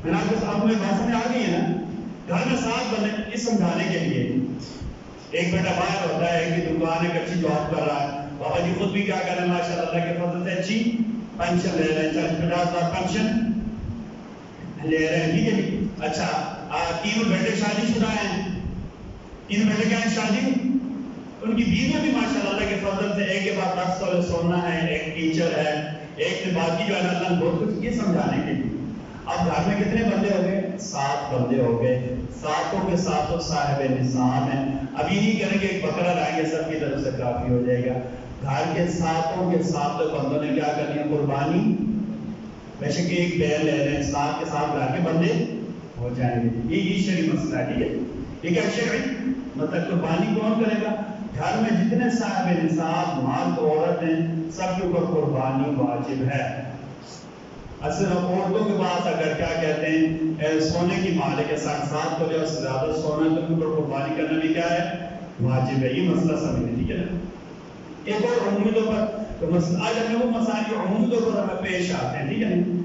میں نے آپ کو آپ میں بات سمجھ آ گئی ہے نا. گھر میں 7 بندے اس سمجھانے کے لیے ایک بیٹا باہر ہوتا ہے ایک کی دکان ایک اچھی جاب کر رہا ہے. بابا جی خود بھی کیا کر رہے ہیں ماشاء اللہ کے فضل سے اچھی پینشن لے رہے ہیں 40-50 پینشن لے رہے ہیں ٹھیک ہے جی. اچھا 3 بیٹے شادی شدہ ہیں. 3 بیٹے کیا ہیں شادی ان کی بیوی بھی ماشاءاللہ اللہ کے فضل سے ایک کے بعد 10 سال سونا ہے، ایک ٹیچر ہے، ایک نے باقی جو ہے نا اللہ نے بہت کچھ یہ سمجھانے کے لیے۔ اب گھر میں کتنے بندے ہو گئے؟ 7 بندے ہو گئے، ساتوں کے ساتوں صاحب نظام ہیں۔ اب یہ نہیں کریں گے ایک بکرا لائیں گے سب کی طرف سے کافی ہو جائے گا۔ گھر کے ساتوں کے ساتھ بندوں نے کیا کرنی ہے؟ قربانی۔ بے شک ایک بیل لے لیں، ساتھ کے ساتھ گھر کے بندے ہو جائیں گے۔ یہ شرعی مسئلہ ہے، ٹھیک ہے؟ ٹھیک ہے، شرعی مطلب قربانی کون کرے گا؟ گھر میں جتنے صاحب نصاب مرد عورت ہیں سب کے اوپر قربانی واجب ہے۔ اصل عورتوں کے پاس اگر کیا کہتے ہیں سونے کی مالک ہے 7 کو جو زیادہ سونا ہے تو ان کے اوپر قربانی کرنا بھی کیا ہے؟ واجب ہے۔ یہ مسئلہ سمجھیں، ٹھیک ہے نا؟ ایک اور عمومی طور پر آج ہمیں وہ مسائل عمومی طور پر ہمیں پیش آتے ہیں، ٹھیک ہے نا؟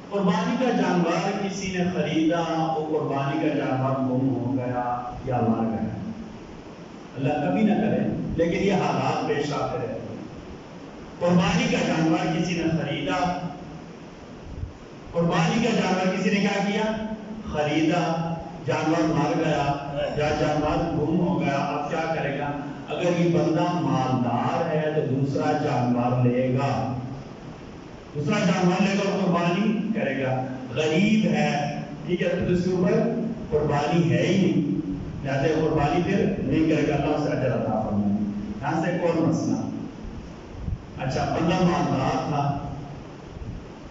قربانی کا جانور کسی نے خریدا، وہ قربانی کا جانور گم ہو گیا یا مر گیا، اللہ کبھی نہ کرے لیکن یہ حالات پیش آتے رہتے ہیں۔ قربانی کا جانور کسی نے خریدا، قربانی کا جانور کسی نے کیا کیا؟ خریدا، جانور مر گیا یا جانور گم ہو گیا، اب کیا کرے گا؟ اگر یہ بندہ مالدار ہے تو دوسرا جانور لے گا، دوسرا جانور لے کر قربانی کرے گا۔ غریب ہے، ٹھیک ہے، تو اس کے اوپر قربانی ہے ہی نہیں، لہذا قربانی پھر نہیں کرے گا، اللہ سے اجر عطا فرمائے۔ یہاں سے ایک اور مسئلہ، اچھا بندہ مالدار تھا،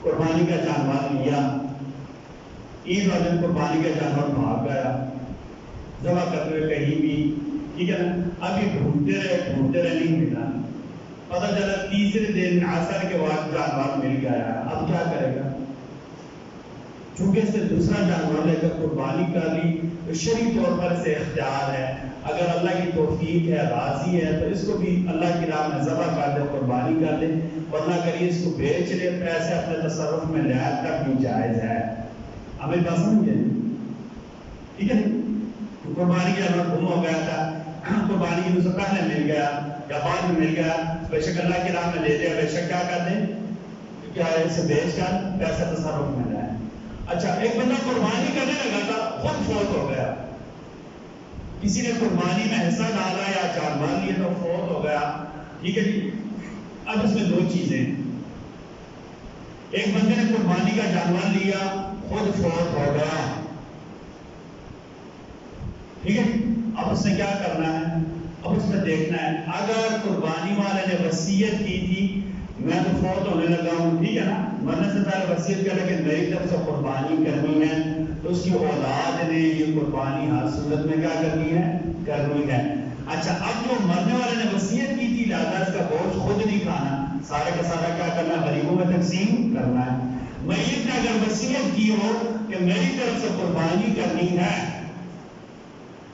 قربانی کا جانور لیا، عید والے دن قربانی کا جانور بھاگ گیا، ذبح کرتے ہوئے کہیں بھی، ٹھیک ہے نا؟ ابھی ڈھونڈتے رہے نہیں ملا، پتہ چلا تیسرے دن عصر کے بعد جانور مل گیا، اب کیا کرے گا؟ چونکہ اس نے دوسرا جانور لے کر قربانی کر لی تو شرعی طور پر اسے اختیار ہے، اگر اللہ کی توفیق ہے، راضی ہے تو اس کو بھی اللہ کی راہ میں ذبح کر دے، قربانی کر دے، ورنہ کریے اس کو بیچ لے، پیسے اپنے تصرف میں لے تک بھی جائز ہے۔ ہمیں بات سمجھے، ٹھیک ہے؟ قربانی کا جانور گم ہو گیا تھا، قربانی کی سے پہلے مل گیا یا بعد میں مل گیا، بے شک اللہ کی راہ میں دے دیا، بے شک کیا کر دیں؟ کیا اسے بیچ کر پیسہ تصرف میں لائے۔ اچھا ایک بندہ قربانی کرنے لگا تھا، خود فوت ہو گیا، کسی نے قربانی میں حصہ ڈالا یا جانور لیا تو فوت ہو گیا، ٹھیک ہے جی؟ اب اس میں 2 چیزیں، ایک بندے نے قربانی کا جانور لیا، خود فوت ہو گیا، ٹھیک ہے؟ اب اس نے کیا کرنا ہے؟ اب اس میں دیکھنا ہے، اگر قربانی والے نے وصیت کی تھی میں تو فوت ہونے لگا ہوں، ٹھیک ہے نا، مرنے سے پہلے وصیت کرے کہ میری طرف سے قربانی کرنی ہے، تو اس کی اولاد نے یہ قربانی ہر صورت میں کیا کرنی ہے۔ اچھا اب جو مرنے والے نے وصیت کی تھی لہذا اس کا گوشت خود نہیں کھانا، سارا کا سارا کیا کرنا ہے؟ غریبوں میں تقسیم کرنا ہے۔ میت نے اگر وصیت کی ہو کہ میری طرف سے قربانی کرنی ہے،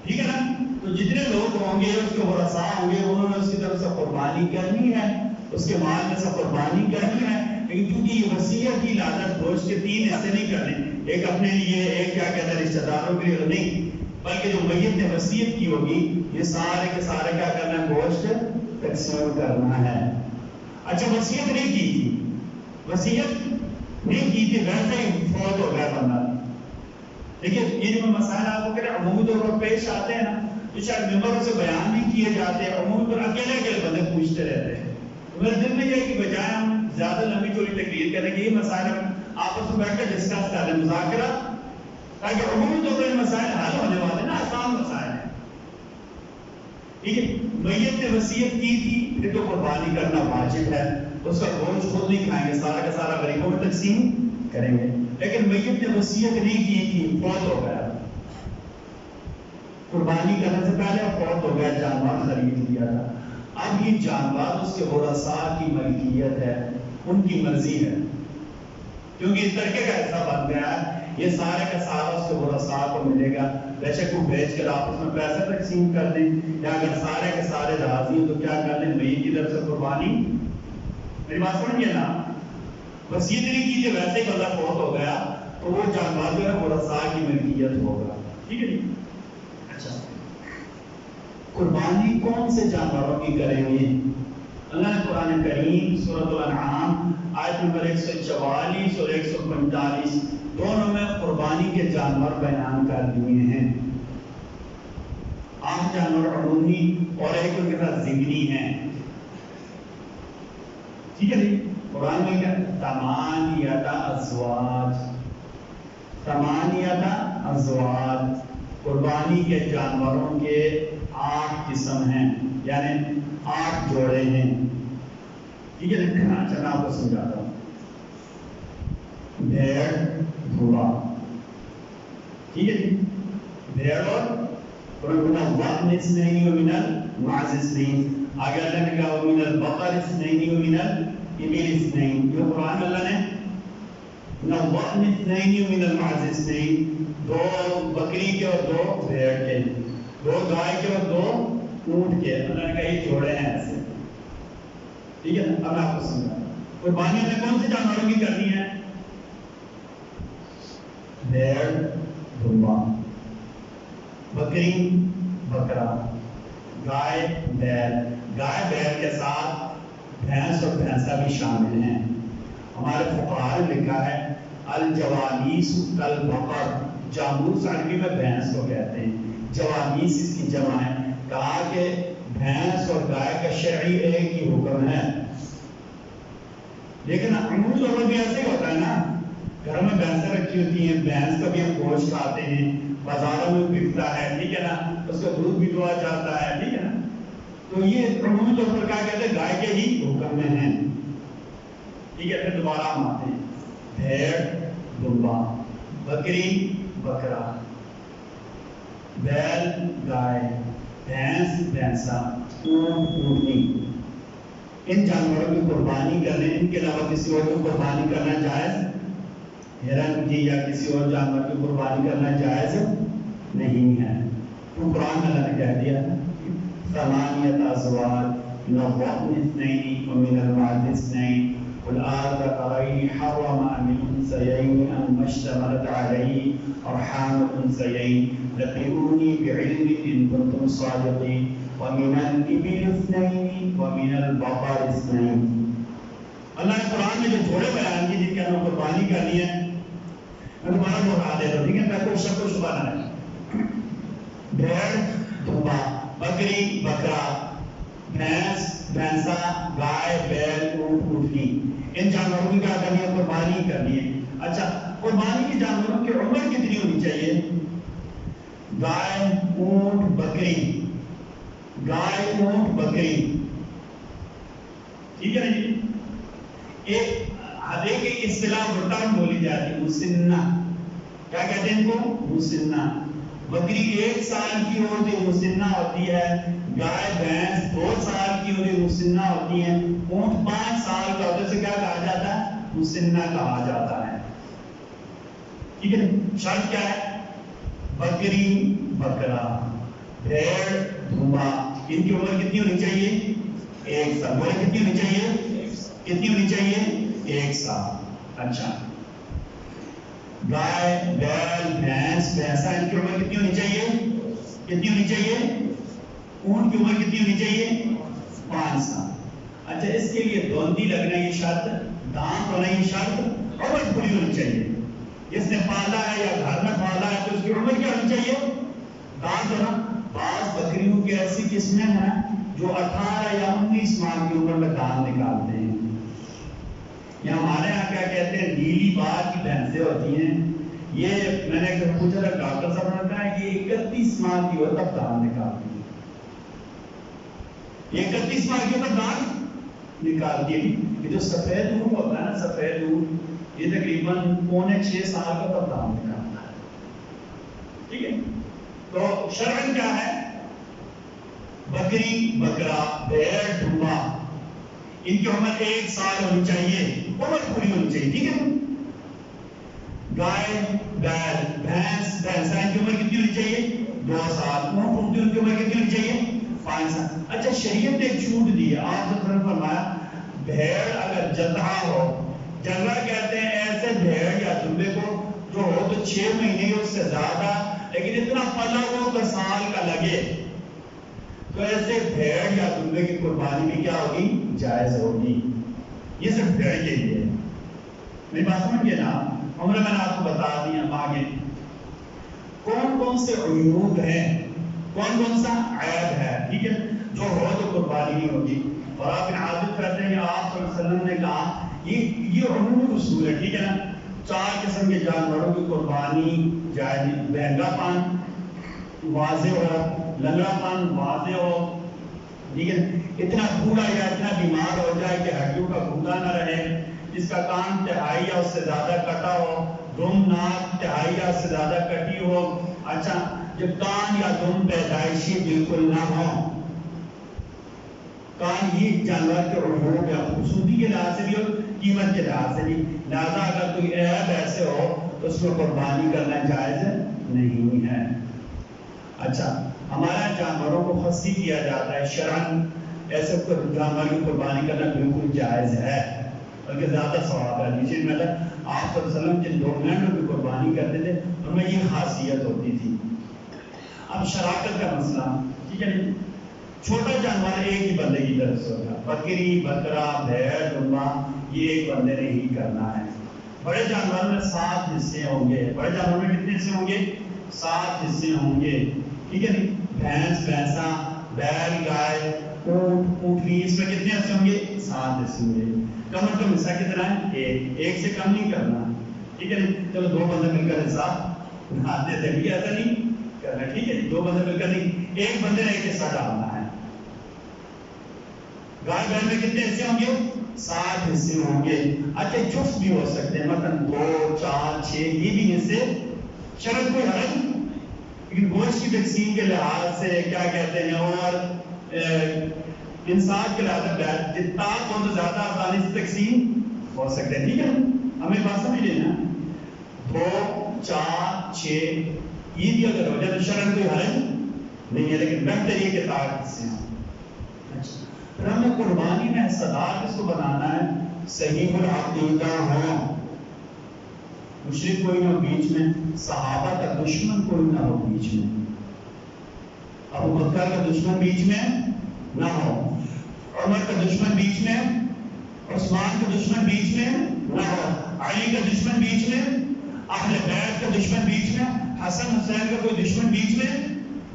ٹھیک ہے نا، تو جتنے لوگ ہوں گے اس کے ورثاء ہوں گے، انہوں نے اس کی طرف سے قربانی کرنی ہے، اس کے مال میں سے قربانی کرنی ہے، لیکن کیونکہ یہ وصیت کی لازت گوشت کے 3 حصے نہیں کرنے، ایک اپنے لیے، ایک کیا کہتے ہیں رشتہ داروں کے لیے نہیں، بلکہ جو میت نے وصیت کی ہوگی یہ سارے کے سارے کیا کرنا ہے؟ گوشت تقسیم کرنا ہے۔ اچھا وصیت نہیں کی تھی، وصیت نہیں کی تھی، ویسے ہی فوت ہو گیا بندہ، دیکھیے یہ جو مسائل آپ کو کہہ رہے ہیں عمومی طور پر پیش آتے ہیں نا، تو شاید ممبروں سے بیان نہیں کیے جاتے، عمومی طور پر اکیلے بندے پوچھتے رہتے ہیں، میرے دل میں یہ کہ بجائے ہم زیادہ لمبی چوڑی تقریر کریں کہ یہ مسائل ہم آپس میں بیٹھ کر ڈسکس کر لیں، مذاکرہ، تاکہ عمومی طور پر مسائل حل ہونے والے نا، آسان مسائل ہیں، ٹھیک ہے؟ میت نے وصیت کی تھی پھر تو قربانی کرنا واجب ہے، اس کا گوشت خود نہیں کھائیں گے، سارا کا سارا غریبوں میں تقسیم کریں گے، لیکن میت نے وصیت نہیں کی تھی، فوت ہو گیا، قربانی کرنے سے پہلے فوت ہو گیا، جانور خرید لیا تھا، اب یہ جانور اس کے ورثاء کی ملکیت ہے، ان کی مرضی ہے، کیونکہ اس طریقے کا ایسا بن گیا ہے، یہ سارے کا سارا اس کے ورثاء کو ملے گا، بے شک وہ بیچ کر آپس میں پیسے تقسیم کر دیں، یا اگر سارے کے سارے راضی ہیں تو کیا کر لیں؟ میت کی طرف سے قربانی، میری بات سمجھیے نا، وصیت نہیں کی تھی ویسے ہی بندہ فوت ہو گیا تو وہ جانور جو ہے ورثاء کی ملکیت ہوگا، ٹھیک ہے جی؟ اچھا قربانی کون سے جانوروں کی کریں گے؟ اللہ نے قرآن کریم سورۃ الانعام آیت نمبر 144 اور 145 دونوں میں قربانی کے جانور بیان کر دیے ہیں۔ عام جانور عمومی اور ایک ان کے ساتھ ضمنی ہیں. ٹھیک ہے جی. قرآن میں کیا ثمانیۃ ازواج، ثمانیۃ ازواج، قربانی کے جانوروں کے 8 قسم ہیں، یعنی 8 جوڑے ہیں. ٹھیک ہے. اچھا میں آپ کو سمجھاتا ہوں. بھیڑ دھوا، ٹھیک ہے جی. بھیڑ اور وَمِنَ اثْنَيْنِ وَمِنَ الْمَعْزِ اثْنَيْنِ. آگے اللہ نے کہا وَمِنَ الْبَقَرِ اثْنَيْنِ وَمِنَ الْإِبِلِ اثْنَيْنِ. جو قرآن میں اللہ نے وَمِنَ اثْنَيْنِ وَمِنَ الْمَعْزِ اثْنَيْنِ، 2 بکری کے اور 2 بھیڑ کے، 2 گائے کے اور 2 اونٹ کے. اللہ نے کہا یہ جوڑے ہیں ایسے. ٹھیک ہے. اب میں آپ کو سمجھا قربانی ہمیں کون سے جانوروں کی کرنی ہے؟ بھیڑ دمبا، بکری بکرا، گائے بیل. گائے بیل کے ساتھ بھینس اور بھینسا بھی شامل ہیں. ہمارے فقہاء نے لکھا ہے الجوانیس کالبقر، جاموس عربی میں بھینس کو کہتے ہیں، جوانیس اس کی جمع ہے. کہا کہ بھینس اور گائے کا شرعی ایک ہی حکم ہے، لیکن عمومی طور پر بھی ایسے ہی ہوتا ہے نا. گھر میں بھینسیں رکھی ہوتی ہیں، بھینس کا بھی ہم گوشت کھاتے ہیں، بازاروں میں بکتا ہے، ٹھیک ہے نا، اس کا دودھ بھی دھوا جاتا ہے، ٹھیک ہے نا. تو یہ عمومی طور پر کیا کہتے ہیں گائے کے ہی حکم میں ہیں. ٹھیک ہے. پھر دوبارہ ہم آتے ہیں. بھیڑ دمبا، بکری بکرا، بیل گائے، بھینس بھینسا، اونٹ اونٹنی. ان جانوروں کی قربانی کرنے، ان کے علاوہ کسی اور کو قربانی کرنا جائز، ہرن کی یا کسی اور جانور کی قربانی کرنا جائز نہیں ہے. تو قرآن میں اللہ نے کہہ دیا ثمانیۃ ازواج من الضأن اثنین ومن المعز اثنین قل آذکرین حرم ام الانثیین اما اشتملت علیہ ارحام الانثیین نبئونی بعلم ان کنتم صادقین ومن الابل اثنین ومن البقر اثنین. اللہ نے قرآن میں جو جوڑے بیان کی جن کے ہمیں قربانی کرنی ہے، میں دوبارہ دوہرا دیتا ہوں، ٹھیک ہے. میں کوئی شک و شبہ نہ رہے. بھیڑ دمبا، بکری بکرا، بھینس بھینسا، گائے بیل اونٹ اونٹنی. ان جانوروں کی کیا کرنی ہے؟ قربانی کرنی ہے. اچھا قربانی کے جانوروں کی عمر کتنی ہونی چاہیے؟ گائے اونٹ بکری، گائے اونٹ بکری. ٹھیک ہے نا جی. ایک اصطلاح برطان بولی جاتی ہے مسنہ. کیا کہتے ہیں ان کو؟ مسنہ. بکری 1 سال کی ہوتی ہے مسنہ ہوتی ہے، گائے بھینس 2 سال کی ہوتی ہے مسنہ ہوتی ہے، اونٹ 5 سال کا ہوتا ہے. اسے کیا کہا جاتا ہے؟ مسنہ کہا جاتا ہے. ٹھیک ہے. شرط کیا ہے؟ بکری بکرا بھیڑ دمبا، ان کی عمر کتنی ہونی چاہیے؟ 1 سال. بولے کتنی ہونی چاہیے؟ کتنی ہونی چاہیے؟ 1 سال. اچھا گائے بیل بھینس بھینسا ان کی عمر کتنی ہونی چاہیے؟ کتنی ہونی چاہیے؟ اونٹ کی عمر کتنی ہونی چاہیے؟ 5 سال. اچھا اس کے لیے دوندی لگنا یہ شرط، دانت ہونا یہ شرط، عمر پوری ہونی چاہیے. جس نے پالا ہے یا گھر میں پالا ہے تو اس کی عمر کیا ہونی چاہیے؟ دانت ہونا. بعض بکریوں کی ایسی قسمیں ہیں جو 18 یا 19 ماہ کی عمر میں دانت نکالتے ہیں. یا ہمارے یہاں کیا کہتے ہیں نیلی بار کی بھینسیں ہوتی ہیں. یہ میں نے پوچھا تھا ڈاکٹر صاحب نے کہا کہ 31 ماہ کی ہو تب دانت نکالتی ہے. 31 ماہ کی ہو تب دانت نکالتی ہے. یہ جو سفید اونٹ ہوتا ہے نا، سفید اونٹ یہ تقریباً 5.25 سال کا تب دانت نکالتا ہے. ٹھیک ہے. تو شرعاً کیا ہے؟ بکری بکرا بھیڑ دمبا ان کی عمر 1 سال ہونی چاہیے، عمر پوری ہونی چاہیے. ٹھیک ہے. گائے بیل بھینس بھینسا ان کی عمر کتنی ہونی چاہیے؟ 2 سال. اونٹ اونٹنی ان کی عمر کتنی ہونی چاہیے؟ 5 سال. اچھا شریعت نے ایک چھوٹ دی ہے. آپ نے فرمایا بھیڑ اگر جدہ ہو، جدہ کہتے ہیں ایسے بھیڑ یا دمبے کو جو ہو تو 6 مہینے اس سے زیادہ لیکن اتنا پلا ہو تو سال کا لگے، تو ایسے بھیڑ یا دمبے کی قربانی بھی کیا ہوگی؟ جائز ہوگی. یہ صرف بھیڑ کے لیے. میری بات سمجھ گئے نا؟ عمر میں نے آپ کو بتا دیا. آگے کون کون سے عیوب ہیں کون کون سا عیب ہے، ٹھیک ہے، جو ہو تو قربانی نہیں ہوگی. اور آپ عادت کرتے ہیں کہ آپ صلی اللہ علیہ وسلم نے کہا یہ عمومی اصول ہے، ٹھیک ہے نا. 4 قسم کے جانوروں کی قربانی جائز، بہنگا پن واضح ہو، لنگڑا پن واضح ہو، ٹھیک ہے، اتنا بوڑھا یا اتنا بیمار ہو جائے کہ ہڈیوں کا گھوٹا نہ رہے، جس کا کان تہائی یا اس سے زیادہ کٹا ہو، دم ناک تہائی یا اس سے زیادہ کٹی ہو. اچھا، جب کان یا دم پیدائشی بالکل نہ ہو، کان یہ جانور کے عیوب یا خوبصورتی کے لحاظ سے بھی اور قیمت کے لحاظ سے بھی، لہٰذا اگر کوئی عیب ایسے ہو تو اس میں قربانی کرنا جائز نہیں ہے. اچھا، ہمارا جانوروں کو خصی کیا جاتا ہے شرعاً، ایسے جانور کی قربانی کرنا بالکل جائز ہے، بلکہ زیادہ ثواب ہے. جس میں آپ صلی اللہ علیہ وسلم جن 2 مینڈوں کی قربانی کرتے تھے ان میں یہ خاصیت ہوتی تھی. اب شراکت کا مسئلہ، ٹھیک ہے، چھوٹا جانور ایک ہی بندے کی طرف سے ہوگا، بکری، بکرا، بھیڑ، ڈمبا، یہ ایک بندے نے ہی کرنا ہے. بڑے جانور میں 7 حصے ہوں گے. بڑے جانور میں کتنے حصے ہوں گے؟ 7 حصے ہوں گے، ٹھیک ہے نہیں. بھینس، بھینسا، بیل، گائے، اونٹ، اونٹنی، اس میں کتنے حصے ہوں گے؟ 7 حصے ہوں گے. کم از کم حصہ کتنا ہے؟ ایک سے کم نہیں کرنا، ٹھیک ہے نہیں. چلو 2 بندے مل کر حصہ اٹھاتے تھے بھی ایسا نہیں کرنا، ٹھیک ہے. 2 بندے مل کر نہیں، ایک بندے نے ایک حصہ ڈالنا ہے. گائے بیل میں کتنے حصے ہوں گے؟ 7 حصے ہوں گے. اچھا، جفت بھی ہو سکتے ہیں، مثلا 2، 4، 6، یہ بھی حصے شرط کوئی حرج نہیں. لیکن گوشت کی تقسیم کے لحاظ سے کیا کہتے ہیں، اور انصاف کے لحاظ سے جتنا ہو تو زیادہ آسانی سے تقسیم ہو سکتے ہیں، ٹھیک ہے. ہمیں بات سمجھ لینا، 2، 4، 6 یہ بھی اگر ہو جائے تو شرط کوئی حرج نہیں ہے، لیکن بہتر یہ کہ 7 حصے ہوں. اچھا، پھر ہمیں قربانی میں حصہ دار کس کو بنانا ہے؟ صحیح العقیدہ ہو، مشرک کوئی نہ ہو بیچ میں، صحابہ کا دشمن کوئی نہ ہو بیچ میں، ابو بکر کا دشمن بیچ میں نہ ہو، عمر کا دشمن بیچ میں، عثمان کا دشمن بیچ میں نہ ہو، علی کا دشمن بیچ میں، اہل بیت کا دشمن بیچ میں، حسن حسین کا کوئی دشمن بیچ میں،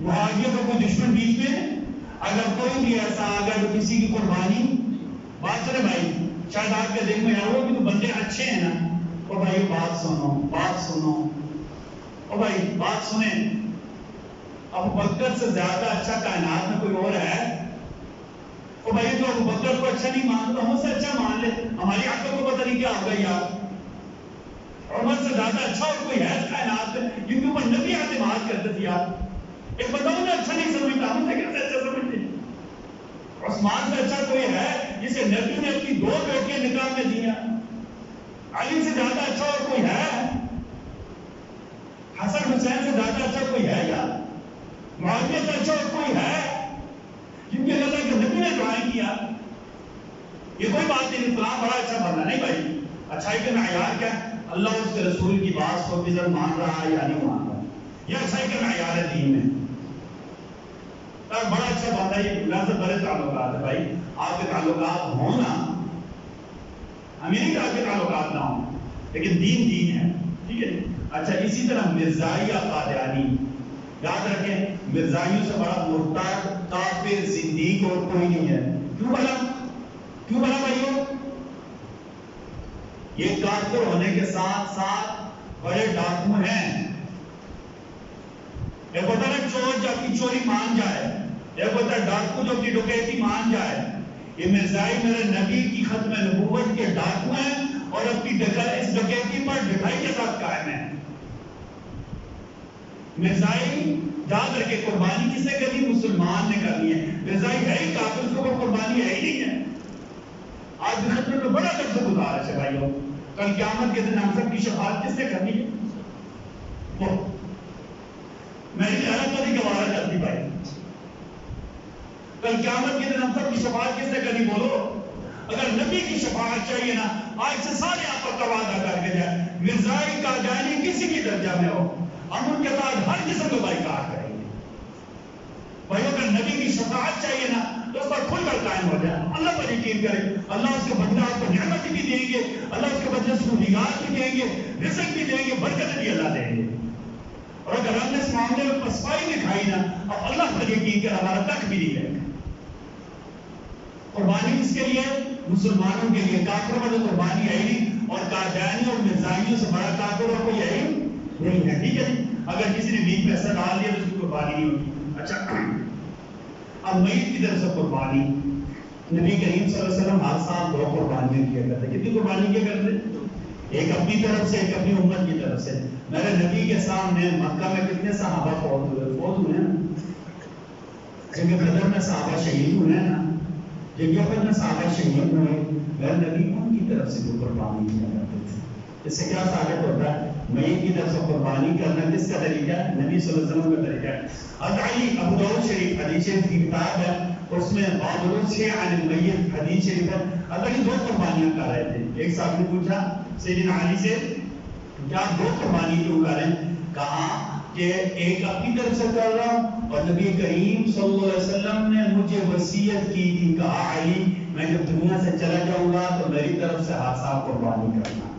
معاویہ کا کوئی دشمن بیچ میں. اگر کوئی بھی ایسا اگر کسی کی قربانی، بات سنے بھائی، شاید آپ کے دل میں ہے وہ کہ تو بندے اچھے ہیں نا، او بھائی بات سنو، بات سنو، او بھائی بات سنیں، ابو بکر سے زیادہ اچھا کائنات میں کوئی اور ہے؟ او بھائی تو ابو بکر کو اچھا نہیں مان تو ہم سے اچھا مان لے، ہماری عقل کو پتہ نہیں کیا ہوگا یار. عمر سے زیادہ اچھا اور کوئی ہے کائنات میں جن کے اوپر نبی اعتماد کرتے تھے یار؟ ایک بتاؤ نا، اچھا نہیں سمجھتا، ہم سے کیسے اچھا سمجھتے؟ عثمان سے اچھا کوئی ہے جسے نبی نے اپنی 2 بیٹیاں نکاح میں دیا؟ علی سے زیادہ اچھا اور کوئی ہے؟ حسن حسین سے زیادہ اچھا کوئی ہے یار؟ معاویہ سے اچھا اور کوئی ہے جن کے اللہ کے نبی نے دعائیں کیا؟ یہ کوئی بات نہیں، اسلام بڑا اچھا بننا نہیں بھائی. اچھائی کا معیار کیا ہے؟ اللہ اس کے رسول کی بات کو کدھر مان رہا ہے یا نہیں مان رہا، یہ اچھائی کا معیار ہے دین میں. اور بڑا اچھا بات ہے، یہ اللہ سے بڑے تعلقات ہے بھائی. آپ کے تعلقات ہوں نا، ہمیں نہیں کہا کہ تعلقات نہ ہوں، لیکن دین دین ہے، ٹھیک ہے. اچھا، اسی طرح مرزائی یا قادیانی، یاد رکھیں مرزائیوں سے بڑا مرتد، کافر، زندیق اور کوئی نہیں ہے. کیوں بلا بھائیو؟ یہ کافر ہونے کے ساتھ ساتھ بڑے ڈاکو ہیں. ایک ہوتا ہے چور جو اپنی چوری مان جائے، ایک ہوتا ہے ڈاکو جو اپنی ڈکیتی مان جائے. یہ مرزائی میرے نبی کی ختم نبوت کے ڈاکو ہیں اور اپنی اس ڈکیتی پر ڈکائی کے ساتھ قائم ہیں. مرزائی یاد رکھے قربانی کس نے کرنی؟ مسلمان نے کرنی ہے. مرزائی ہے ہی کافر، اس کو قربانی ہے ہی نہیں ہے. آج خطرے میں بڑا لفظ گزارش ہے بھائیو، کل قیامت کے دن ہم سب کی شفاعت کس نے کرنی ہے؟ وہ میری حیرت تو نہیں گوارا کرتی بھائی. کل قیامت کے دن ہم سب کی شفاعت کس نے کرنی؟ بولو. اگر نبی کی شفاعت چاہیے نا، آج سے سارے آپ پر تواضع کر کے جائیں. مرزائی کا جانی کسی کی درجہ میں ہو، ہم ان کے ساتھ ہر قسم کو بائیکاٹ کریں گے. بھائی اگر نبی کی شفاعت چاہیے نا تو اس پر کھل کر قائم ہو جائے، اللہ پر یقین کرے. اللہ اس کے بدلے آپ کو نعمت بھی دیں گے، اللہ اس کے بدلے اس کو نگاہ بھی دیں گے، رزق بھی دیں گے، برکت بھی اللہ دیں گے. اور اگر ہم نے اس معاملے میں پسپائی دکھائی نا، اب اللہ پر یقین کر ہمارا تک بھی نہیں رہے گا۔ قربانی کس کے لیے؟ مسلمانوں کے لیے۔ کافروں میں تو قربانی ہے ہی نہیں، اور قادیانی اور مرزائیوں سے بڑا کافر اور کوئی ہے ہی نہیں ہے، ٹھیک ہے جی۔ اگر کسی نے 20 پیسہ ڈال دیا تو اس کی قربانی نہیں ہوگی۔ اچھا، اب میت کی طرف سے قربانی، نبی کریم صلی اللہ علیہ وسلم ہر سال 2 قربانیاں کیا کرتے۔ کتنی قربانی کیا کرتے؟ ایک اپنی طرف سے، ایک اپنی امت کی طرف سے۔ میرے نبی کے سامنے مکہ میں کتنے صحابہ فوت ہوئے نا، جنگ بدر میں صحابہ شہید ہوئے نا، جنگ بدر میں صحابہ شہید ہوئے، میرے نبی ان کی طرف سے جو قربانی کیا کرتے تھے۔ اس سے کیا ثابت ہوتا ہے؟ میت کی طرف سے قربانی کرنا کس کا طریقہ ہے؟ نبی صلی اللہ علیہ وسلم کا طریقہ ہے۔ حضرت علی، ابو داؤد شریف حدیث شریف کی کتاب ہے، اس میں باب الوصیہ عن المیت حدیث شریف ہے۔ حضرت علی 2 قربانیاں کر رہے تھے۔ ایک صاحب نے پوچھا سیدنا علی سے کیا 2 قربانی کیوں کر رہے ہیں؟ کہا کہ ایک اپنی طرف سے کر رہا ہوں، اور نبی کریم صلی اللہ علیہ وسلم نے مجھے وصیت کی تھی، کہا علی میں جب دنیا سے چلا جاؤں گا تو میری طرف سے ہاتھ صاحب قربانی کرنا۔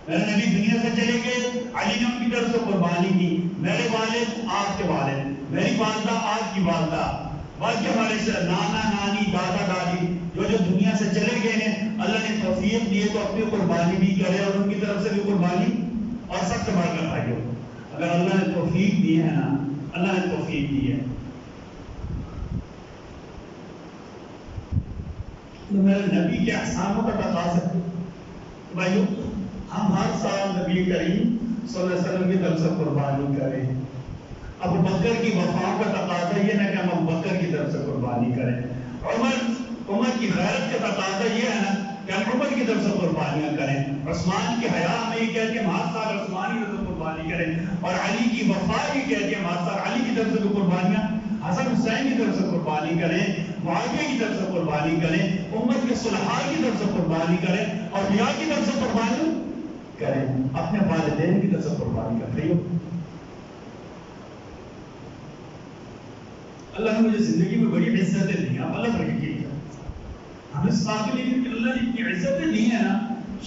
میرے نبی دنیا سے چلے گئے، علی نے ان کی طرف سے قربانی کی۔ میرے والد آپ کے والد، میری والدہ آپ کی والدہ، باقی ہمارے نانا نانی دادا دادی جو دنیا سے چلے گئے ہیں، اللہ نے توفیق دی تو اپنی قربانی بھی کرے اور ان کی طرف سے بھی قربانی۔ اور سب سے بڑھ کر بھائیو، اگر اللہ نے توفیق دی ہے نا، اللہ نے توفیق دی ہے تو میرے نبی کے احسانوں کا بتا سکتے بھائیو۔ ہم ہر سال نبی کریم صلی اللہ علیہ وسلم کی طرف سے قربانی کریں۔ ابو بکر کی وفا کا تقاضا یہ نہ کہ ہم ابو بکر کی طرف سے قربانی کریں۔ عمر کی غیرت کا تقاضا یہ ہے نا کہ ہم عمر کی طرف سے قربانیاں کریں۔ عثمان کی حیا ہمیں یہ کہتی ہے ہم ہر سال عثمان کی طرف سے قربانی کریں، اور علی کی وفا یہ کہتی ہے ہم ہر سال علی کی طرف سے قربانیاں، حسن حسین کی طرف سے قربانی کریں، معاویہ کی طرف سے قربانی کریں، امت کے صلحاء کی طرف سے قربانی کریں، اور اولیاء کی طرف سے قربانی کریں، اپنے والدین کی طرف سے قربانی کرتے ہو۔ اللہ نے مجھے زندگی میں بڑی عزتیں دی، آپ اللہ پر یقین کریں۔ ہم اس قابل ہیں کہ اللہ نے اتنی عزتیں دی ہیں نا،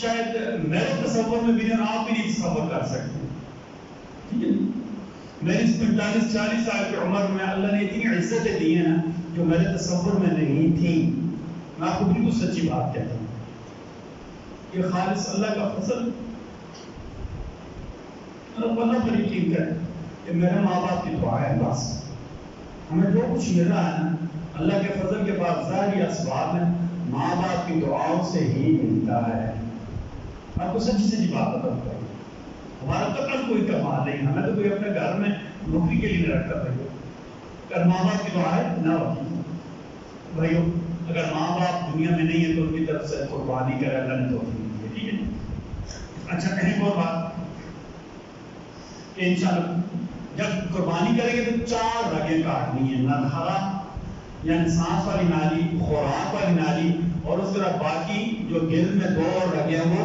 شاید میرے تصور میں بھی نہیں، آپ بھی نہیں تصور کر سکتے، ٹھیک ہے۔ میری 45-40 سال کی عمر میں اللہ نے اتنی عزتیں دی ہیں نا جو میرے تصور میں نہیں تھی۔ میں آپ کو بالکل سچی بات کہتا ہوں، یہ خالص اللہ کا فضل۔ اللہ پر یقین کریں کہ میرے ماں باپ کی دعا ہے، بس ہمیں جو کچھ مل رہا ہے نا اللہ کے فضل کے بعد ظاہری اسباب میں ماں باپ کی دعاؤں سے ہی ملتا ہے۔ میں آپ کو سچی سچی بات بتاؤں گا، ہمارا تو کل کوئی کمال نہیں، ہمیں تو کوئی اپنے گھر میں نوکری کے لیے نہ رکھتا بھائیو، اگر ماں باپ کی دعا ہے نہ ہوتی بھائیو۔ اگر ماں باپ دنیا میں نہیں ہے تو ان کی طرف سے قربانی کرے، اللہ نے توفیق دی ہے، ٹھیک ہے۔ اچھا، ایک اور بات کہ انشاءاللہ جب قربانی کریں گے تو 4 رگیں کاٹنی ہیں، نادھارا یعنی سانس والی نالی، خوراک والی نالی، اور اس طرح باقی جو دل میں 2 رگیں ہیں وہ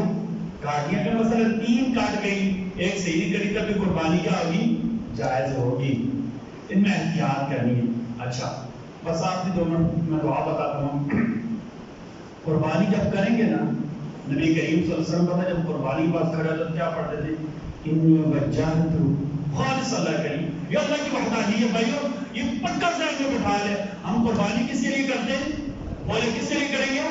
کاٹنی ہیں۔ اگر مثلا 3 کاٹ گئی، ایک صحیح نہیں کری تب بھی قربانی کیا ہوگی؟ جائز ہوگی۔ ان میں احتیاط کرنی ہے۔ اچھا، بس آپ 2 منٹ میں دعا بتاتا ہوں۔ قربانی جب کریں گے نا، نبی کریم صلی اللہ علیہ وسلم پتہ جب قربانی کے بعد کھڑے تو کیا پڑھتے تھے؟ انی وجہت خالص اللہ کریم، یہ اللہ کی وحدانیت بھائیو، یہ پکا ذہن میں بٹھا لے۔ ہم قربانی کس کے لیے کرتے ہیں؟ بولے کس کے لیے کریں گے؟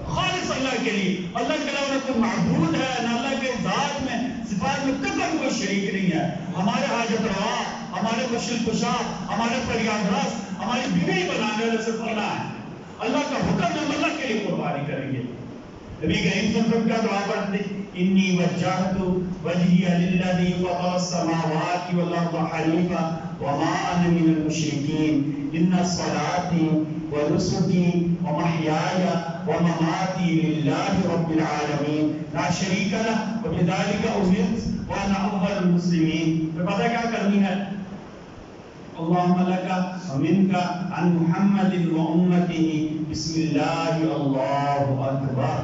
خالص اللہ کے لیے۔ اللہ کے علاوہ کوئی معبود ہے نہ، اللہ کے ذات میں صفات میں قطعاً کوئی شریک نہیں ہے۔ ہمارے حاجت روا، ہمارے مشکل کشا، ہمارے فریاد رس، ہماری بیوی بنانے والا صرف اللہ ہے۔ اللہ کا حکم ہے، ہم اللہ کے لیے قربانی کریں گے۔ نبی کریم صلی اللہ علیہ وسلم کا دعا پڑھتے انی وجہت وجہی للذی فطر السماوات والارض حنیفا وما انا من المشرکین ان صلاتي ونسكي ومحياي ومماتي لله رب العالمین لا شریک له وبذلك امرت وانا اول المسلمین۔ تو پتہ کیا کرنی ہے؟ اللهم لك ومنك عن محمد وامته بسم الله الله اکبر،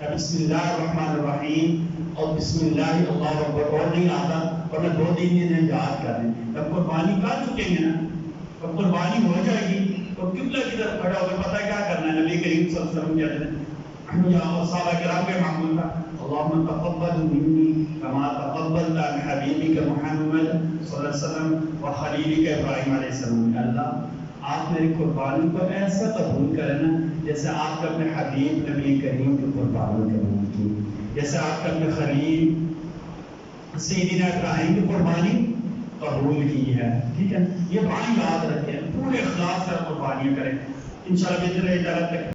بسم اللہ الرحمن الرحیم اور بسم اللہ اللہ اکبر، اور نہیں آتا ورنہ 2 دن یہ یاد کر لیں۔ جب قربانی کر چکیں گے نا، جب قربانی ہو جائے گی تو قبلہ کی طرف کھڑا ہو کر پتہ کیا کرنا ہے؟ نبی کریم صلی اللہ علیہ وسلم کہتے ہیں یا صحابہ کرام کے معمول تھا اللہم تقبل منی کما تقبلت من حبیبک محمد صلی اللہ علیہ وسلم و خلیلک ابراہیم علیہ السلام. اللہ آپ میری قربانی کو ایسا قبول کریں نا جیسے آپ نے اپنے حبیب نبی کریم کی قربانی قبول کی, جیسے آپ نے اپنے خلیل سیدنا ابراہیم کی قربانی قبول کی ہے. ٹھیک ہے, یہ بات یاد رکھیں, پورے اخلاص سے قربانیاں کریں. انشاءاللہ بإذن اللہ تعالیٰ